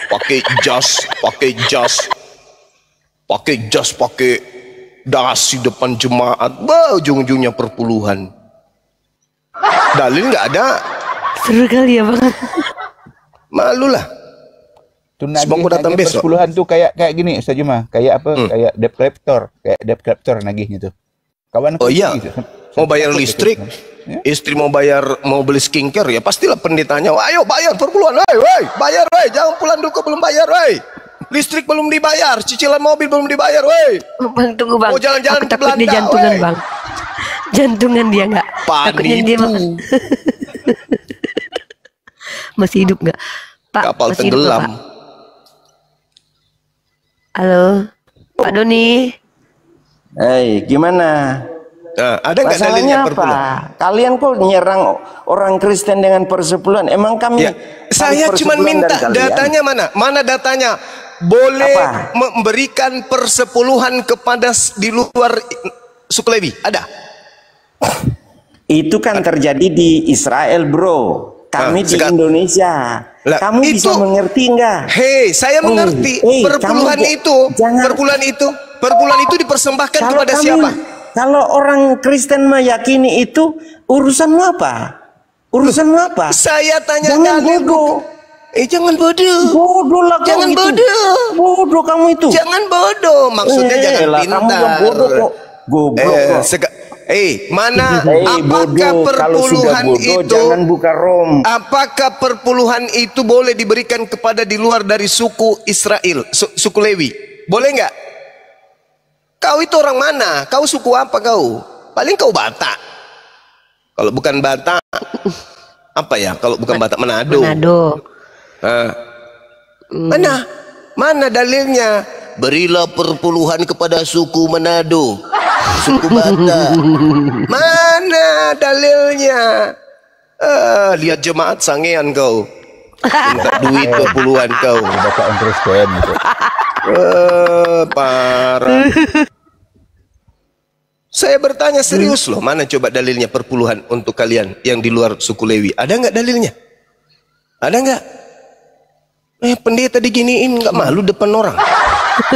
Pakai jas, pakai dasi depan jemaat. Ujung-ujungnya perpuluhan. Dalil nggak ada. Seru kali ya bang. Malu lah. Semoga datang besok. Perpuluhan tuh kayak gini Ustaz Juma. Kayak apa? Kayak debt collector nagihnya tuh. Kawan. Oh iya. Gitu. Mau bayar listrik, istri mau beli skincare, ya pastilah pendetanya. Ayo bayar perpuluhan, bayar, jangan pulang dulu belum bayar, listrik belum dibayar, cicilan mobil belum dibayar, Bang tunggu bang. Mau jalan-jalan ke Belanda, dia jantungan bang. Jantungan dia nggak? Takutnya dia masih hidup nggak? Pak, kapal masih tenggelam. Hidup, Pak? Halo, Pak Doni. Gimana? Nah, ada nggak dalilnya perpuluhan? Kalian kok nyerang orang Kristen dengan persepuluhan? Emang kami? Saya cuma minta datanya mana? Mana datanya? Boleh memberikan persepuluhan kepada di luar suku Lewi? Ada? Itu kan terjadi di Israel, bro. Kami di Indonesia. Kamu bisa mengerti nggak? Saya mengerti. Perpuluhan itu dipersembahkan kepada siapa? Kalau orang Kristen meyakini itu, urusanmu apa? Saya tanya jangan bodoh. Jangan bodoh. Bodoh lah kamu. Jangan bodoh. Bodoh kamu itu. Jangan bodoh. Maksudnya jangan pintar. Kamu yang bodoh kok. Goblok. Mana? Apakah perpuluhan itu? Jangan buka rom. Apakah perpuluhan itu boleh diberikan kepada di luar dari suku Israel, suku Lewi? Boleh nggak? Kau itu orang mana? Kau suku apa kau? Paling kau Batak. Kalau bukan Batak, apa ya? Kalau bukan Batak, Manado. Mana dalilnya? Berilah perpuluhan kepada suku Manado, suku Batak. Mana dalilnya? Lihat jemaat sangean kau. Minta duit 20-an kau. Baca Kristen itu. Parah. Saya bertanya serius loh, mana coba dalilnya perpuluhan untuk kalian yang di luar suku Lewi? Ada nggak dalilnya? Ada nggak? Pendeta diginiin nggak malu depan orang?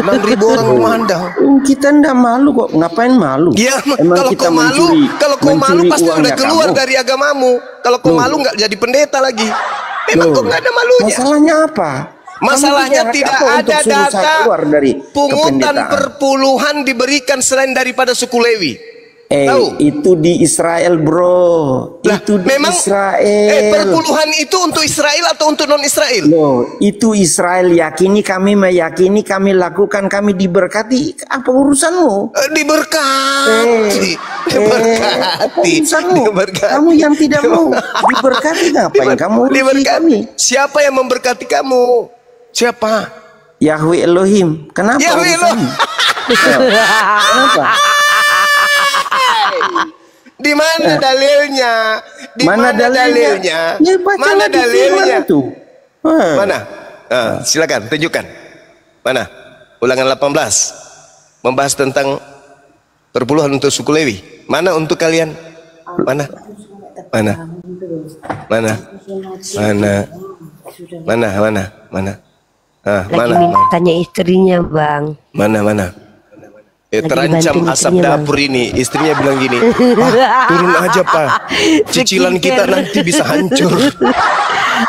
6.000 orang memandang. Kita ndak malu kok, ngapain malu? Ya, Emang kalau kita kau malu, kalau kau malu pasti udah keluar kamu. dari agamamu. Kalau kau malu nggak jadi pendeta lagi. Memang kau nggak ada malunya. Masalahnya apa? Masalahnya tidak ada data dari pungutan perpuluhan diberikan selain daripada suku Lewi. Tahu? Itu di Israel, bro. Itu di memang, Israel. Perpuluhan itu untuk Israel atau untuk non Israel? Loh, itu Israel yakini, kami meyakini, kami lakukan, kami diberkati. Apa urusanmu? Diberkati. Apa urusanmu? Kamu yang tidak mau diberkati, ngapain kamu urusi kami? Siapa yang memberkati kamu? Siapa? Yahweh Elohim. Kenapa? Yahweh Elohim. Kenapa? Di mana dalilnya? Di mana dalilnya? Ya, mana dalilnya? Itu. Mana? Silakan tunjukkan. Mana? Ulangan 18 membahas tentang perpuluhan untuk suku Lewi. Mana untuk kalian? Mana? Mana? Mana? Mana? Mana? Mana? Mana? Lagi minta tanya istrinya, Bang. Mana? Terancam asap dapur ini. Istrinya bilang gini, turun aja Pak, cicilan kita nanti bisa hancur.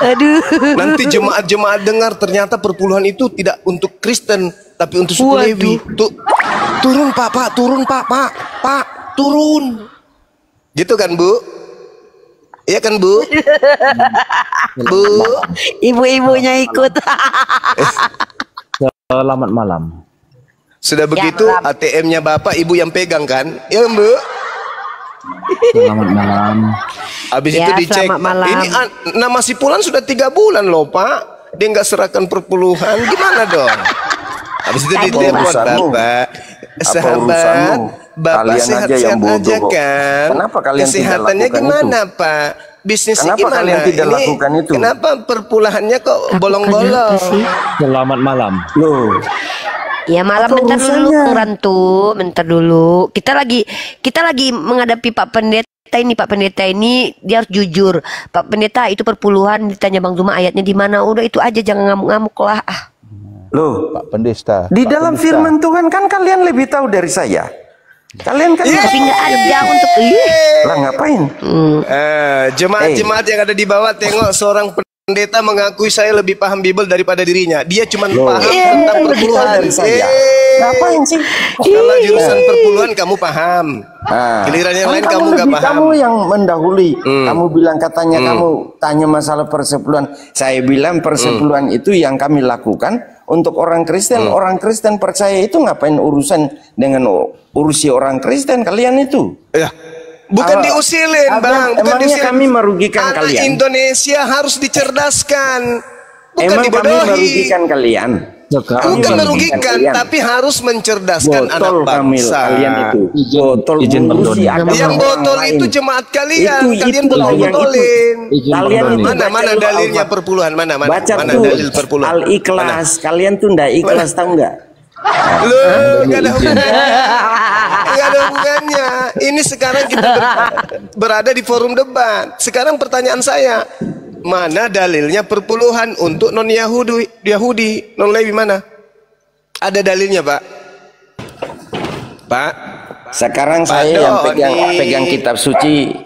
Aduh. Nanti jemaat-jemaat dengar ternyata perpuluhan itu tidak untuk Kristen tapi untuk suku Lewi. Turun Pak, turun Pak, turun. Gitu kan Bu? Iya kan Bu? Bu, ibu-ibunya ikut. Selamat malam. Sudah begitu ATM-nya Bapak Ibu yang pegang kan? Ya Bu? Selamat malam. Habis itu dicek. Ini nama si Pulan sudah 3 bulan loh Pak. Dia nggak serahkan perpuluhan. Gimana dong? Habis itu ditelepon Bapak. Sahabat, Bapak sehat-sehat aja kan? Kenapa kalian kesehatannya tidak gimana Pak? Bisnisnya kenapa gimana? Kalian tidak lakukan itu? Kenapa perpuluhannya kok bolong-bolong? Selamat malam. Loh. Ya malam, bentar dulu Rantu, bentar dulu. Kita lagi menghadapi Pak Pendeta ini dia harus jujur. Pak Pendeta itu perpuluhan, ditanya Bang Zuma ayatnya di mana? Udah itu aja, jangan ngamuk-ngamuk lah. Loh, Pak Pendeta. Di dalam firman Tuhan kan kalian lebih tahu dari saya. Kalian kan tapi nggak ada untuk lah ngapain? Jemaat-jemaat yang ada di bawah tengok seorang pendeta mengakui saya lebih paham Bible daripada dirinya. Dia cuma paham tentang perpuluhan. Ngapain sih? Kalau jurusan perpuluhan kamu paham. Giliran yang lain kamu nggak paham. Kamu yang mendahului. Kamu bilang katanya kamu tanya masalah persepuluhan. Saya bilang persepuluhan itu yang kami lakukan untuk orang Kristen. Orang Kristen percaya itu ngapain urusan dengan urusi orang Kristen kalian itu? Ya. Bukan diusilin Bang, bukan diusilin. Kami merugikan kalian. Indonesia harus dicerdaskan, bukan emang dibodohi. Kami merugikan kalian. Bukan merugikan, tapi harus mencerdaskan anak bangsa. Kalian itu botol yang botol itu jemaat kalian. Kalian botol-botolin. Mana dalilnya perpuluhan? Mana dalil perpuluhan? Al-Ikhlas. Kalian tuh ndak ikhlas, tahu nggak? Loh, nggak ada hubungannya. Ini sekarang kita berada di forum debat. Sekarang pertanyaan saya, mana dalilnya perpuluhan untuk non Yahudi, non Lewi mana? Ada dalilnya Pak? Pak? Sekarang saya yang pegang kitab suci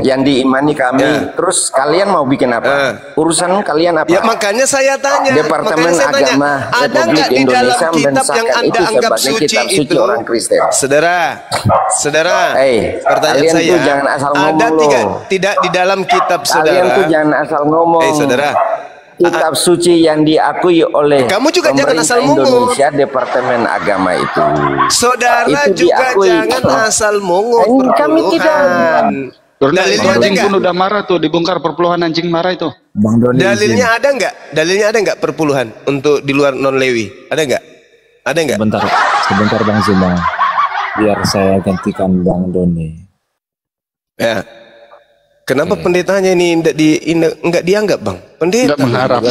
yang diimani kami. Terus kalian mau bikin apa? Urusan kalian apa? Ya makanya saya tanya. Departemen Agama ada nggak di dalam kitab yang Anda anggap suci itu? Orang Kristen. Saudara, pertanyaan saya. Jangan asal ngomong. Ada tidak di dalam kitab saudara? Kalian tuh jangan asal ngomong. Saudara. Kitab suci yang diakui oleh kamu juga jangan asal ngomong. Indonesia Departemen Agama itu. Saudara itu juga jangan asal ngomong. Kami tidak. Dalilnya anjing pun udah marah tuh, dibongkar perpuluhan anjing marah itu. Bang Doni, dalilnya ada nggak? Dalilnya ada nggak perpuluhan untuk di luar non Lewi? Ada nggak? Ada nggak? Sebentar Bang Zuma, biar saya gantikan Bang Doni. Ya. Kenapa pendetanya ini enggak dianggap, Bang? Pendeta Enggak mengharap.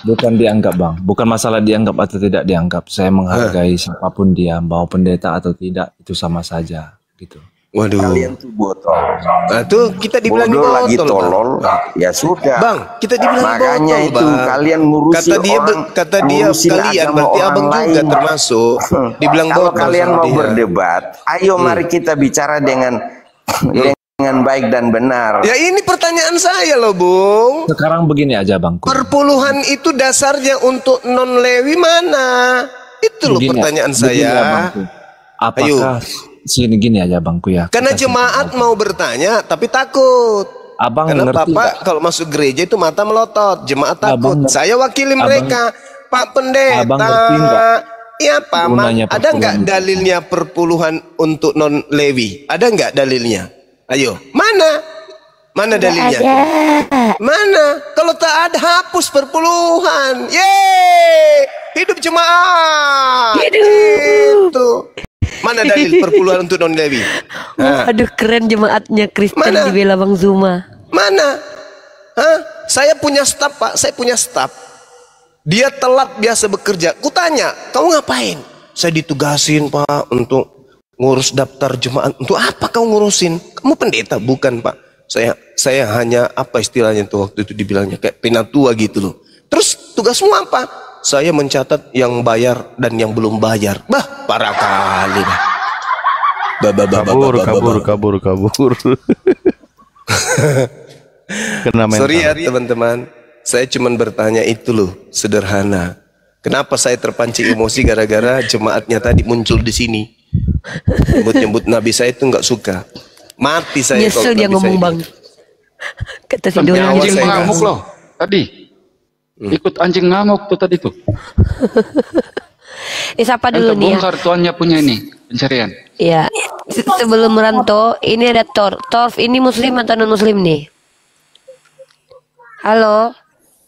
Bukan dianggap, Bang. Bukan masalah dianggap atau tidak dianggap. Saya menghargai siapapun dia, mau pendeta atau tidak, itu sama saja gitu. Waduh. Kalian tuh botol. Nah, tuh kita dibilang bodoh lagi botol, tolol. Ya sudah. Bang, kita dibilang makanya botol, itu Bang. kalian ngurusi kata dia, orang, kata dia ngurusin kalian agama berarti orang abang juga lain. termasuk dibilang Kalau botol kalian sama mau dia. berdebat, ayo mari kita bicara dengan baik dan benar. Ya ini pertanyaan saya loh, Bung. Sekarang begini aja, Bang. Perpuluhan itu dasarnya untuk non Lewi mana? Itu loh pertanyaan saya. Apakah sini gini aja, Bangku ya? Karena jemaat mau bertanya tapi takut. Abang Karena ngerti Bapak kalau masuk gereja itu mata melotot, jemaat takut. Saya wakili mereka, Pak Pendeta. Abang ngerti nggak? Iya, Pak. Gunanya Ada nggak perpuluhan? dalilnya perpuluhan untuk non Lewi? Ada nggak dalilnya? Ayo, mana? Mana dalilnya? Mana? Kalau tak ada, hapus perpuluhan. Yeay! Hidup jemaat. Itu. Mana dalil perpuluhan untuk non Lewi? Aduh, keren jemaatnya Kristen Mana? dibela Bang Zuma. Mana? Hah? Saya punya staf, Pak. Saya punya staf. Dia telat biasa bekerja. Kutanya, kamu ngapain? Saya ditugasin, Pak, untuk ngurus daftar jemaat. Untuk apa kau ngurusin? Kamu pendeta? Bukan, Pak. Saya hanya apa istilahnya tuh waktu itu dibilangnya kayak penatua gitu loh. Terus tugasmu apa? Saya mencatat yang bayar dan yang belum bayar. Bah, parah kali. Kabur. Kena mental. Sorry ya teman-teman. Saya cuma bertanya itu loh, sederhana. Kenapa saya terpancing emosi gara-gara jemaatnya tadi muncul di sini? Nyebut-nyebut Nabi saya itu nggak suka. Mati saya. Nyesel dia ngomong, Bang. Kata si Sampai Dona anjing gitu. ngamuk loh tadi. Ikut anjing ngamuk tuh tadi tuh. Siapa dulu nih ya? Bongkar tuannya punya ini pencarian. Iya. Sebelum Ranto, ini ada Torf ini muslim atau non muslim nih? Halo.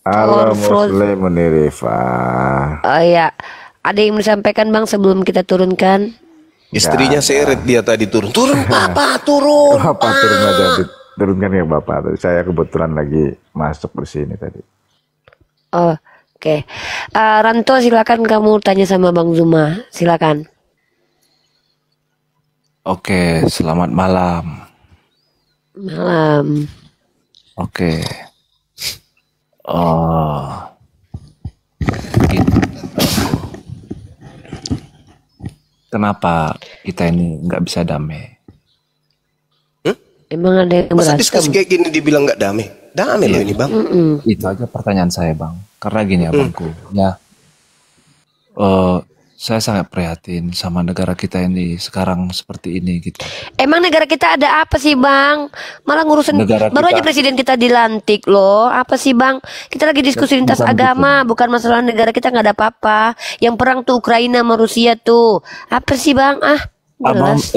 Halo Torf. Muslim Munirifa. Oh iya. Ada yang disampaikan, Bang, sebelum kita turunkan? Istrinya seret dia tadi turun. Turun, Papa, turun. Bapak turun aja, turunkan ya Bapak. Saya kebetulan lagi masuk di sini tadi. Oh, oke. Ranto, silakan kamu tanya sama Bang Zuma. Silakan. Oke, selamat malam. Malam. Oke. Begini. Kenapa kita ini nggak bisa damai? Emang ada yang Masa berantem? diskusi kayak gini dibilang nggak damai? Damai loh ini, Bang. Itu aja pertanyaan saya, Bang. Karena gini ya, Bangku. Ya, saya sangat prihatin sama negara kita ini sekarang seperti ini gitu. Emang negara kita ada apa sih, Bang? Malah ngurusin Negara baru kita- aja presiden kita dilantik loh. Apa sih, Bang? Kita lagi diskusi lintas Bukan agama, bukan masalah negara kita nggak ada apa-apa. Yang perang tuh Ukraina sama Rusia tuh. Apa sih, Bang? Abang, Jelas.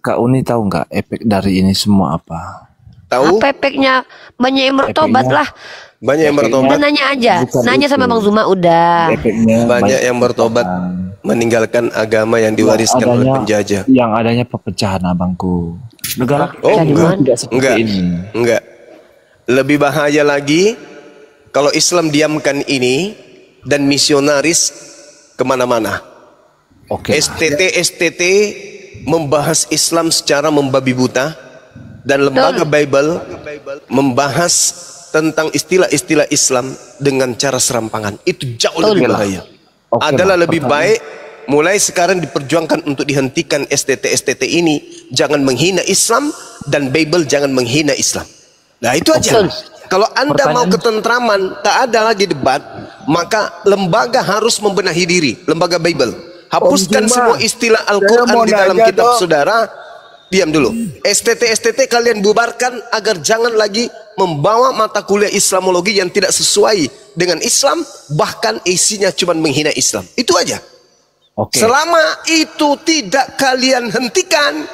Kak Uni tahu nggak efek dari ini semua apa? Tahu? Apa efeknya? Banyak yang bertobat Efeknya- lah. Banyak yang bertobat. Udah nanya aja. Bukan Nanya sama itu. Bang Zuma udah. Banyak yang bertobat meninggalkan agama yang diwariskan oleh penjajah. Yang adanya perpecahan, abangku. Negara Oh, kita juga enggak. tidak seperti Enggak. ini. Enggak. Lebih bahaya lagi kalau Islam diamkan ini dan misionaris kemana-mana. Oke. STT membahas Islam secara membabi buta dan lembaga Bible membahas tentang istilah-istilah Islam dengan cara serampangan. Itu jauh lebih bahaya. Adalah lebih baik mulai sekarang diperjuangkan untuk dihentikan STT ini. Jangan menghina Islam dan Bible jangan menghina Islam. Nah itu aja. Kalau Anda mau ketentraman, tak ada lagi debat, maka lembaga harus membenahi diri. Lembaga Bible. Hapuskan semua istilah Al-Quran di dalam kitab saudara. Diam dulu. STT kalian bubarkan agar jangan lagi membawa mata kuliah Islamologi yang tidak sesuai dengan Islam, bahkan isinya cuma menghina Islam. Itu aja. Oke. Selama itu tidak kalian hentikan,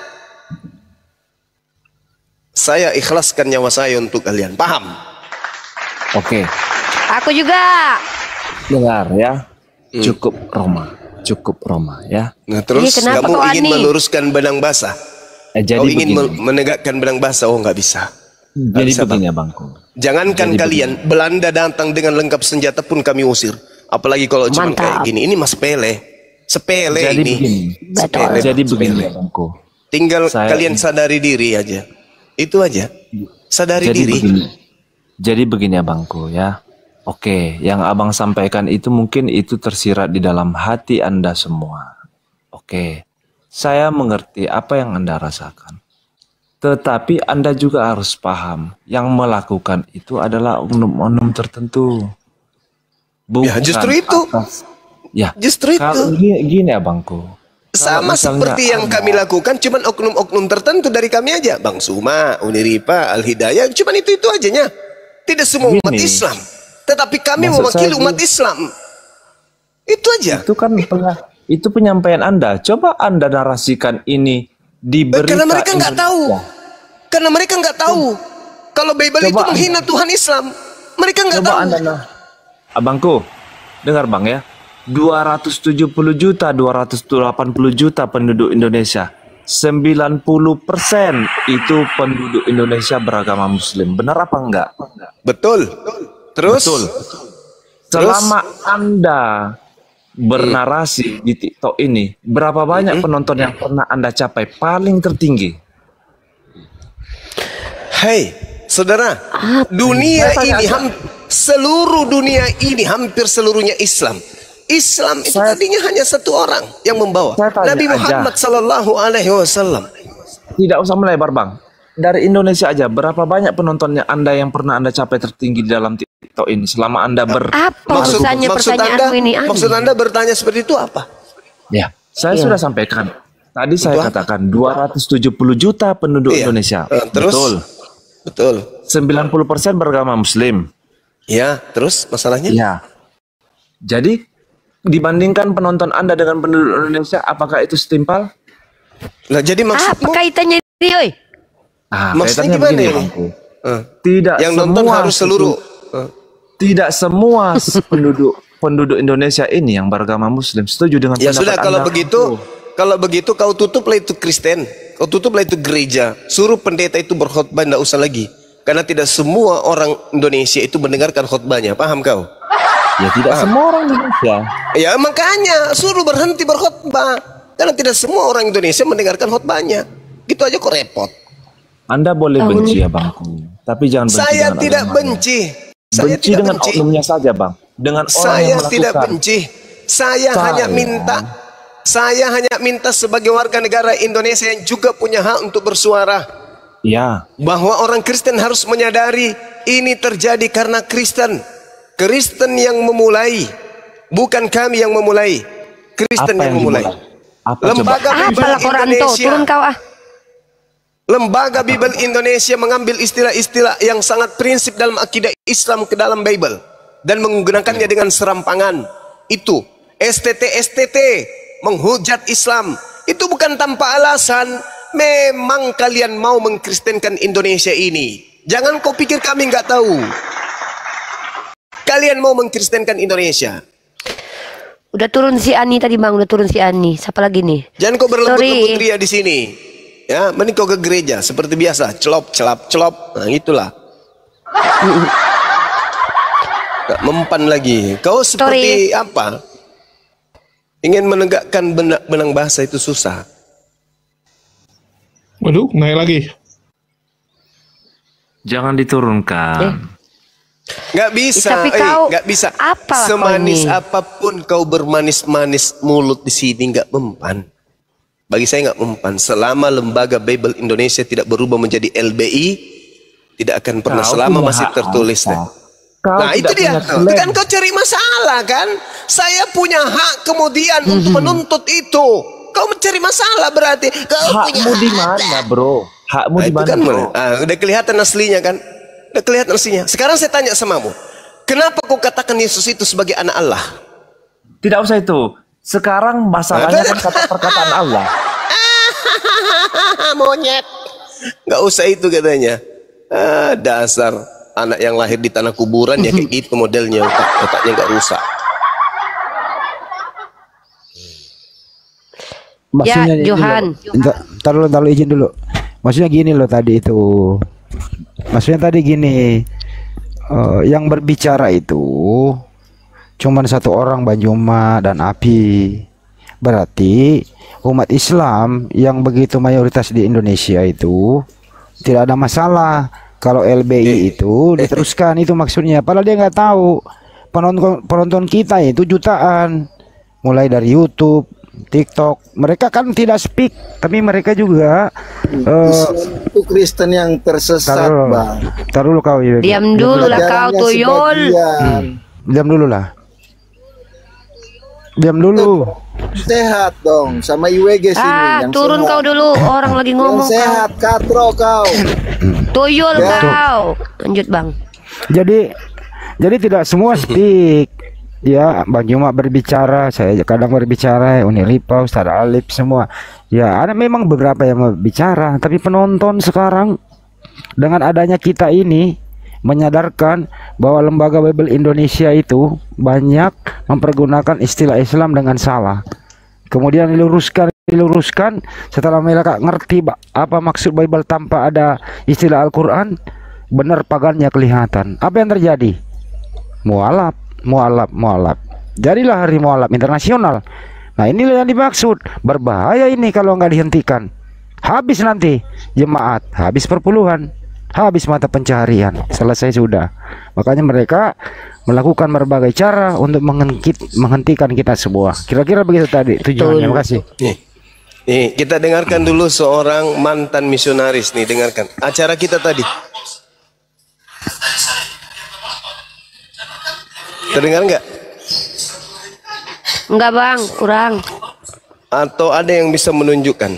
saya ikhlaskan nyawa saya untuk kalian. Paham? Oke. Aku juga. Dengar ya. Cukup Roma ya. Nah terus Iya, kenapa kamu kau ingin Ani? meluruskan benang basah? Jadi Kau ingin begini. menegakkan benang basah? Oh nggak bisa. Jadi begini Abangku. Jangankan kalian, Belanda datang dengan lengkap senjata pun kami usir. Apalagi kalau cuma kayak gini. Ini mas sepele. Sepele Jadi ini. begini. Sepele. Jadi begini Abangku. Tinggal kalian sadari diri aja. Itu aja. Sadari diri. Jadi begini Abangku ya. Oke, yang Abang sampaikan itu mungkin itu tersirat di dalam hati Anda semua. Oke, saya mengerti apa yang Anda rasakan. Tetapi Anda juga harus paham, yang melakukan itu adalah oknum-oknum tertentu. Bukan Ya justru itu. Ya, justru kalau itu. Gini Abangku. Sama seperti yang kami lakukan, cuman oknum-oknum tertentu dari kami aja. Bang Suma, Uniripa, Al-Hidayah, cuman itu aja nya. Tidak semua umat Islam. Tetapi kami mewakili umat Islam. Itu aja. Itu kan itu penyampaian Anda. Coba Anda narasikan ini di berita. Karena mereka nggak tahu. Karena mereka nggak tahu. Kalau Bible itu menghina Tuhan Islam. Mereka nggak tahu. Abangku, dengar Bang ya. 270 juta, 280 juta penduduk Indonesia. 90% itu penduduk Indonesia beragama Muslim. Benar apa enggak? Betul. Terus? Betul. Selama Anda bernarasi di TikTok ini, berapa banyak penonton yang pernah Anda capai paling tertinggi? Hei, saudara, dunia ini seluruh dunia ini hampir seluruhnya Islam. Islam itu tadinya hanya satu orang yang membawa, Nabi Muhammad Sallallahu Alaihi Wasallam. Tidak usah melebar Bang. Dari Indonesia aja, berapa banyak penontonnya Anda yang pernah Anda capai tertinggi di dalam TikTok ini selama Anda Maksud Anda bertanya seperti itu apa? Ya, saya sudah sampaikan. Tadi saya katakan 270 juta penduduk Indonesia. Terus? Betul. 90% beragama Muslim. Ya, terus masalahnya? Ya. Jadi dibandingkan penonton Anda dengan penduduk Indonesia, apakah itu setimpal? Nah, jadi maksudmu? Apa kaitannya ini, oi? Maksudnya gimana ini? Tidak yang nonton harus seluruh. Tidak semua penduduk Indonesia ini yang beragama Muslim setuju dengan ya pendapat sudah, Anda. Kalau begitu kau tutuplah itu Kristen, kau tutuplah itu gereja, suruh pendeta itu berkhutbah, tidak usah lagi, karena tidak semua orang Indonesia itu mendengarkan khutbahnya, paham kau? Ya tidak semua orang Indonesia. Ya makanya suruh berhenti berkhutbah, karena tidak semua orang Indonesia mendengarkan khutbahnya. Gitu aja kok repot. Anda boleh benci ya Bangku, tapi jangan benci saya dengan tidak agamanya. benci. Saya benci tidak dengan benci. oknumnya saja Bang. Dengan orang Saya yang melakukan. tidak benci. Saya hanya minta sebagai warga negara Indonesia yang juga punya hak untuk bersuara. Ya. Bahwa orang Kristen harus menyadari ini terjadi karena Kristen. Kristen yang memulai, bukan kami yang memulai. Kristen yang memulai. Lembaga Bible Indonesia. Turun kau Lembaga Bible Indonesia mengambil istilah-istilah yang sangat prinsip dalam akidah Islam ke dalam Bible dan menggunakannya dengan serampangan. Itu STT menghujat Islam. Itu bukan tanpa alasan. Memang kalian mau mengkristenkan Indonesia ini. Jangan kau pikir kami nggak tahu. Kalian mau mengkristenkan Indonesia. Udah turun si Ani tadi Bang, udah turun si Ani. Siapa lagi nih? Jangan kau berlembut-lembut ria di sini. Ya, mending kau ke gereja seperti biasa, celop. Nah, itulah. Gak mempan lagi. Kau seperti apa? Ingin menegakkan benang bahasa itu susah. Waduh, naik lagi. Jangan diturunkan. Gak bisa, gak bisa. Semanis apapun kau bermanis-manis mulut di sini gak mempan. Bagi saya nggak mempan. Selama lembaga Bible Indonesia tidak berubah menjadi LBI, tidak akan pernah selama masih tertulis. Nah itu dia. Kan kau cari masalah kan? Saya punya hak kemudian untuk menuntut itu. Kau mencari masalah berarti. Hakmu di mana, bro? Hakmu di mana, kan, bro? Udah kelihatan aslinya kan? Udah kelihatan aslinya. Sekarang saya tanya samamu, kenapa kau katakan Yesus itu sebagai anak Allah? Tidak usah itu. Sekarang masalahnya kan perkataan Allah. Monyet. Gak usah itu katanya. Dasar anak yang lahir di tanah kuburan ya kayak gitu modelnya, otaknya gak rusak. Maksudnya ya Johan. Taruh izin dulu. Maksudnya gini loh tadi itu. Maksudnya tadi gini, yang berbicara itu cuman satu orang, Banjuma dan Api. Berarti umat Islam yang begitu mayoritas di Indonesia itu tidak ada masalah kalau LBI itu diteruskan, itu maksudnya. Padahal dia nggak tahu penonton kita itu jutaan, mulai dari YouTube, TikTok. Mereka kan tidak speak, tapi mereka juga itu Kristen yang tersesat, Bang. Taruh dulu kau ya. Diam dulu lah kau tuyul. Diam dulu lah. Diam dulu. Sehat dong sama IWG sini. Yang turun sehat. Kau dulu, orang lagi ngomong. Yang sehat, katro kau. Tuyul kau. Lanjut Bang. Jadi tidak semua speak. Ya, Bang Juma berbicara, saya kadang berbicara, Unilipa, Ustaz Alif semua. Ya, ada memang beberapa yang berbicara, tapi penonton sekarang dengan adanya kita ini menyadarkan bahwa lembaga Bible Indonesia itu banyak mempergunakan istilah Islam dengan salah. Kemudian diluruskan setelah mereka ngerti apa maksud Bible tanpa ada istilah Al-Quran, benar pagannya kelihatan. Apa yang terjadi? Mualaf. Jadilah hari mualaf internasional. Nah, inilah yang dimaksud. Berbahaya ini kalau nggak dihentikan. Habis nanti jemaat, habis perpuluhan, habis mata pencaharian, selesai sudah. Makanya mereka melakukan berbagai cara untuk menghentikan kita semua. Kira-kira begitu tadi tujuannya. Terima kasih. Nih, kita dengarkan dulu seorang mantan misionaris nih, dengarkan acara kita tadi. Terdengar nggak? Enggak Bang, kurang. Atau ada yang bisa menunjukkan?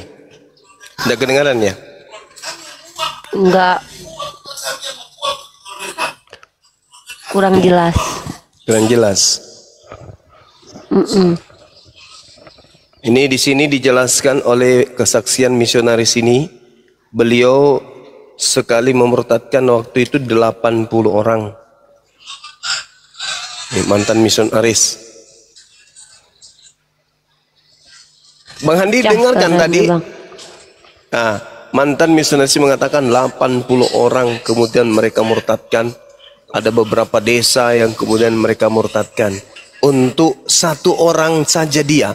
Ada kedengaran ya? Enggak. Kurang jelas. Kurang jelas. Ini di sini dijelaskan oleh kesaksian misionaris ini. Beliau sekali memurtadkan waktu itu 80 orang. Mantan misionaris. Bang Handi dengarkan tadi. Nah, mantan misionaris mengatakan 80 orang kemudian mereka murtadkan. Ada beberapa desa yang kemudian mereka murtadkan. Untuk satu orang saja dia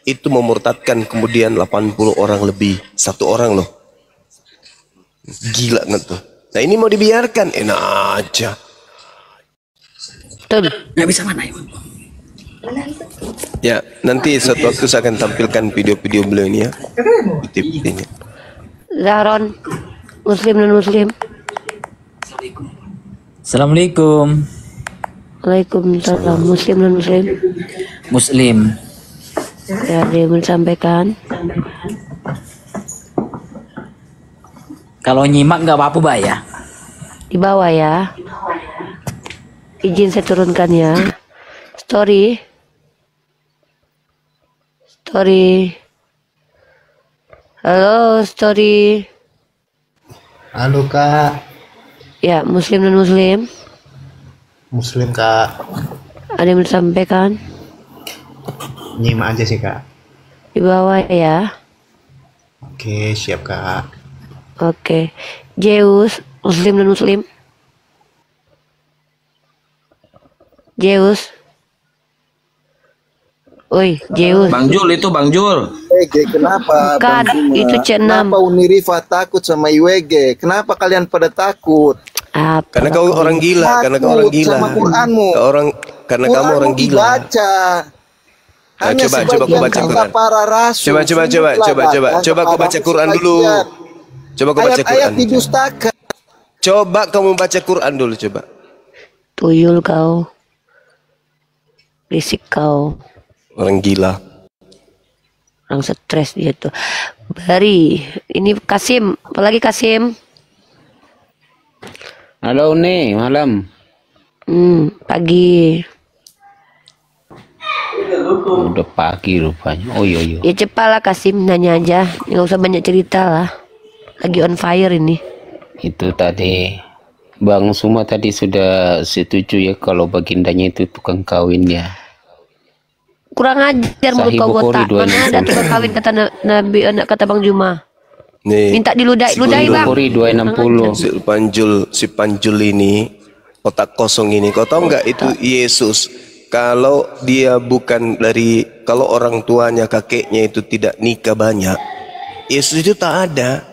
itu memurtadkan kemudian 80 orang lebih. Satu orang loh. Gila nggak tuh? Nah ini mau dibiarkan? Enak aja. Nggak bisa mana ya? Ya, nanti suatu waktu saya akan tampilkan video-video beliau ini ya. Video-videonya. Zahron, Muslim dan Muslim. Assalamualaikum. Waalaikumsalam. Muslim dan Muslim. Muslim. Ya, ada yang mau disampaikan? Kalau nyimak nggak apa-apa, Mbak ya? Di bawah ya. Izin saya turunkan ya. Story. Halo, story. Halo Kak. Ya, Muslim dan Muslim. Muslim Kak. Ada yang disampaikan? Nyimak aja sih Kak. Di bawah ya. Oke, siap Kak. Oke. Zeus, Muslim dan Muslim. Zeus. Oi, Zeus. Bang Jul itu Bang Jul. Kenapa? Bukan, itu C6. Kenapa Unirifa takut sama IWG? Kenapa kalian pada takut? Karena kau orang gila, karena kau orang gila. Sama Quranmu. Karena kamu orang gila. Baca. Nah, coba kau baca Quran. Para rasul. Coba kau baca Quran dulu. Coba kau baca Quran. Ayat-ayat didustakan. Coba kamu baca Quran dulu coba. Tuyul kau. Risik kau. Orang gila. Orang stres dia tuh. Bari, ini Kasim, apalagi Kasim? Halo nih, malam. Pagi. Udah pagi rupanya. Oh iya. Ya cepat lah Kasim, nanya aja. Nggak usah banyak cerita lah. Lagi on fire ini. Itu tadi Bang Suma tadi sudah setuju ya kalau bagindanya itu tukang kawin ya. Kurang ajar mulut kau botak. Mana ada tukang kawin kata Nabi, anak kata Bang Juma. Nih, Minta diludahi bang. Si Panjul ini otak kosong ini. Kau tahu nggak itu Yesus? Kalau dia bukan dari, kalau orang tuanya kakeknya itu tidak nikah banyak, Yesus itu tak ada.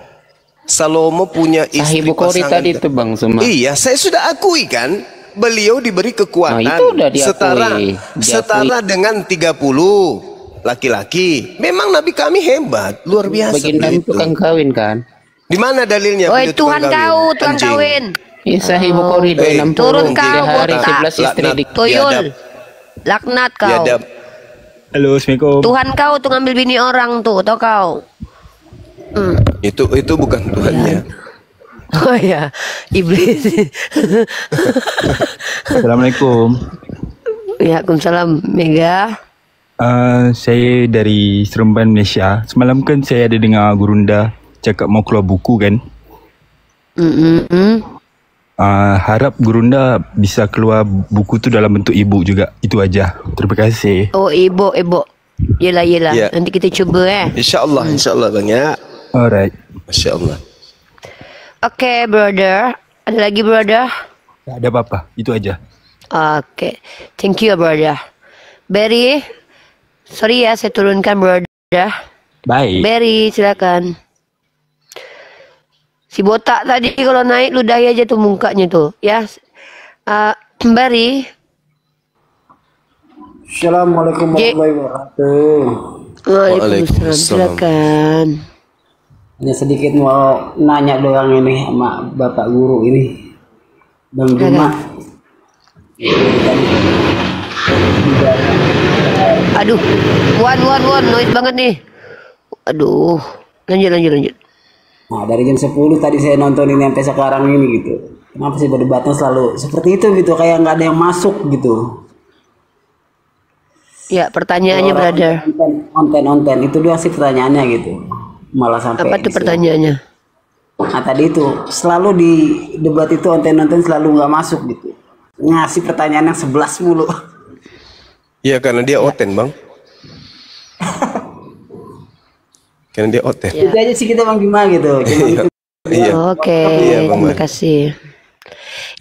Salomo punya istri Sahih Bukhari pasangan. tadi itu Bang Suma. Iya, saya sudah akui kan. Beliau diberi kekuatan Nah, itu udah diakui. setara dengan 30 laki-laki. Memang Nabi kami hebat, luar biasa. Baginda beliau itu. tukang kawin kan? Di mana dalilnya? Oh, beliau Tuhan tukang kau, kawin? Tuhan Anjing. kawin. Iya, Sahih Bukhari 260. Turun kau, Sehari botak. 11 istri di Tuyul. Laknat kau. Halo, Assalamualaikum. Tuhan kau tuh ngambil bini orang tuh, tau kau. Itu bukan Tuhannya. Oh ya, iblis. Assalamualaikum. Waalaikumsalam, Mega. Saya dari Seremban, Malaysia. Semalam kan saya ada dengar Gurunda cakap mau keluar buku kan. Harap Gurunda bisa keluar buku tu dalam bentuk e-book juga. Itu aja. Terima kasih. Oh, ibu. Yelah. Ya. Nanti kita cuba InsyaAllah Bang ya. Alright. Masya Allah. Oke, brother. Ada lagi, brother? Tak ada apa-apa. Itu aja. Oke. Thank you, brother. Berry. Sorry ya, saya turunkan, brother. Baik. Berry, silakan. Si botak tadi kalau naik ludahi aja tuh mukanya tuh, ya. Berry. Assalamualaikum warahmatullahi wabarakatuh. Waalaikumsalam. Silakan. Hanya sedikit mau nanya doang ini sama Bapak Guru ini, Bang Juma. Aduh, Wan, noise banget nih. Aduh, lanjut. Nah, dari jam 10 tadi saya nonton ini sampai sekarang ini gitu. Kenapa sih berdebatnya selalu seperti itu gitu, kayak nggak ada yang masuk gitu. Ya, pertanyaannya, brother. Onten itu doang sih pertanyaannya gitu. Malah sampai apa tuh pertanyaannya? Nah tadi itu selalu di debat itu onten selalu nggak masuk gitu, ngasih pertanyaan yang 11 mulu. Iya karena dia oten Bang. Karena dia oten. Itu aja sih kita Bang Bima gitu. Oke, terima kasih.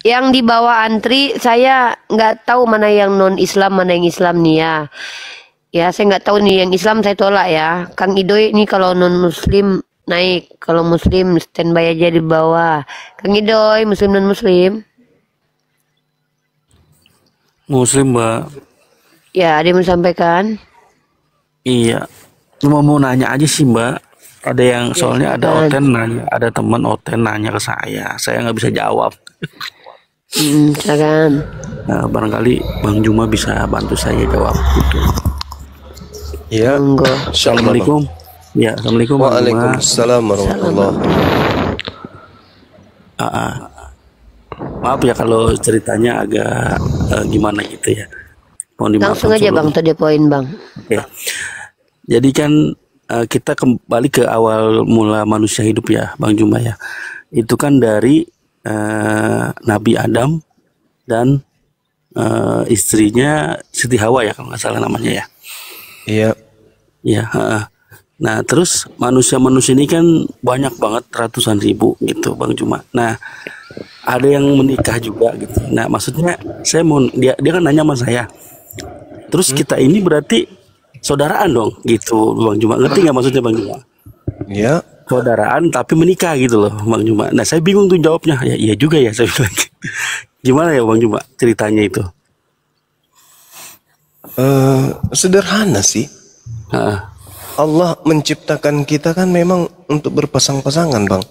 Yang di bawah antri saya nggak tahu mana yang non Islam mana yang Islam nih ya. Ya saya nggak tahu nih, yang Islam saya tolak ya. Kang Idoy ini kalau non Muslim naik, kalau Muslim standby aja di bawah. Kang Idoy, Muslim non Muslim? Muslim Mbak. Ya ada yang mau sampaikan? Iya. Cuma mau nanya aja sih Mbak. Ada yang soalnya ada Oten nanya, ada teman Oten nanya ke saya nggak bisa jawab. Silakan. Nah, barangkali Bang Juma bisa bantu saya jawab gitu. Ya, Assalamualaikum. Ya, Assalamualaikum. Waalaikumsalam warahmatullahi. Maaf ya kalau ceritanya agak gimana gitu ya. Mohon dimaafkan. Langsung aja Bang, tadi poin Bang. Oke. Jadi kan kita kembali ke awal mula manusia hidup ya, Bang Juma ya. Itu kan dari Nabi Adam dan istrinya Siti Hawa ya kalau nggak salah namanya ya. Iya. Ya. Nah terus manusia-manusia ini kan banyak banget, ratusan ribu gitu Bang Juma. Nah ada yang menikah juga gitu. Nah maksudnya saya mau dia kan nanya sama saya. Terus kita ini berarti saudaraan dong gitu Bang Juma. Ngerti nggak maksudnya Bang Juma? Iya. Saudaraan tapi menikah gitu loh Bang Juma. Nah saya bingung tuh jawabnya. Ya iya juga ya saya bilang. Gimana ya Bang Juma ceritanya itu? Sederhana sih. Allah menciptakan kita kan memang untuk berpasang-pasangan Bang.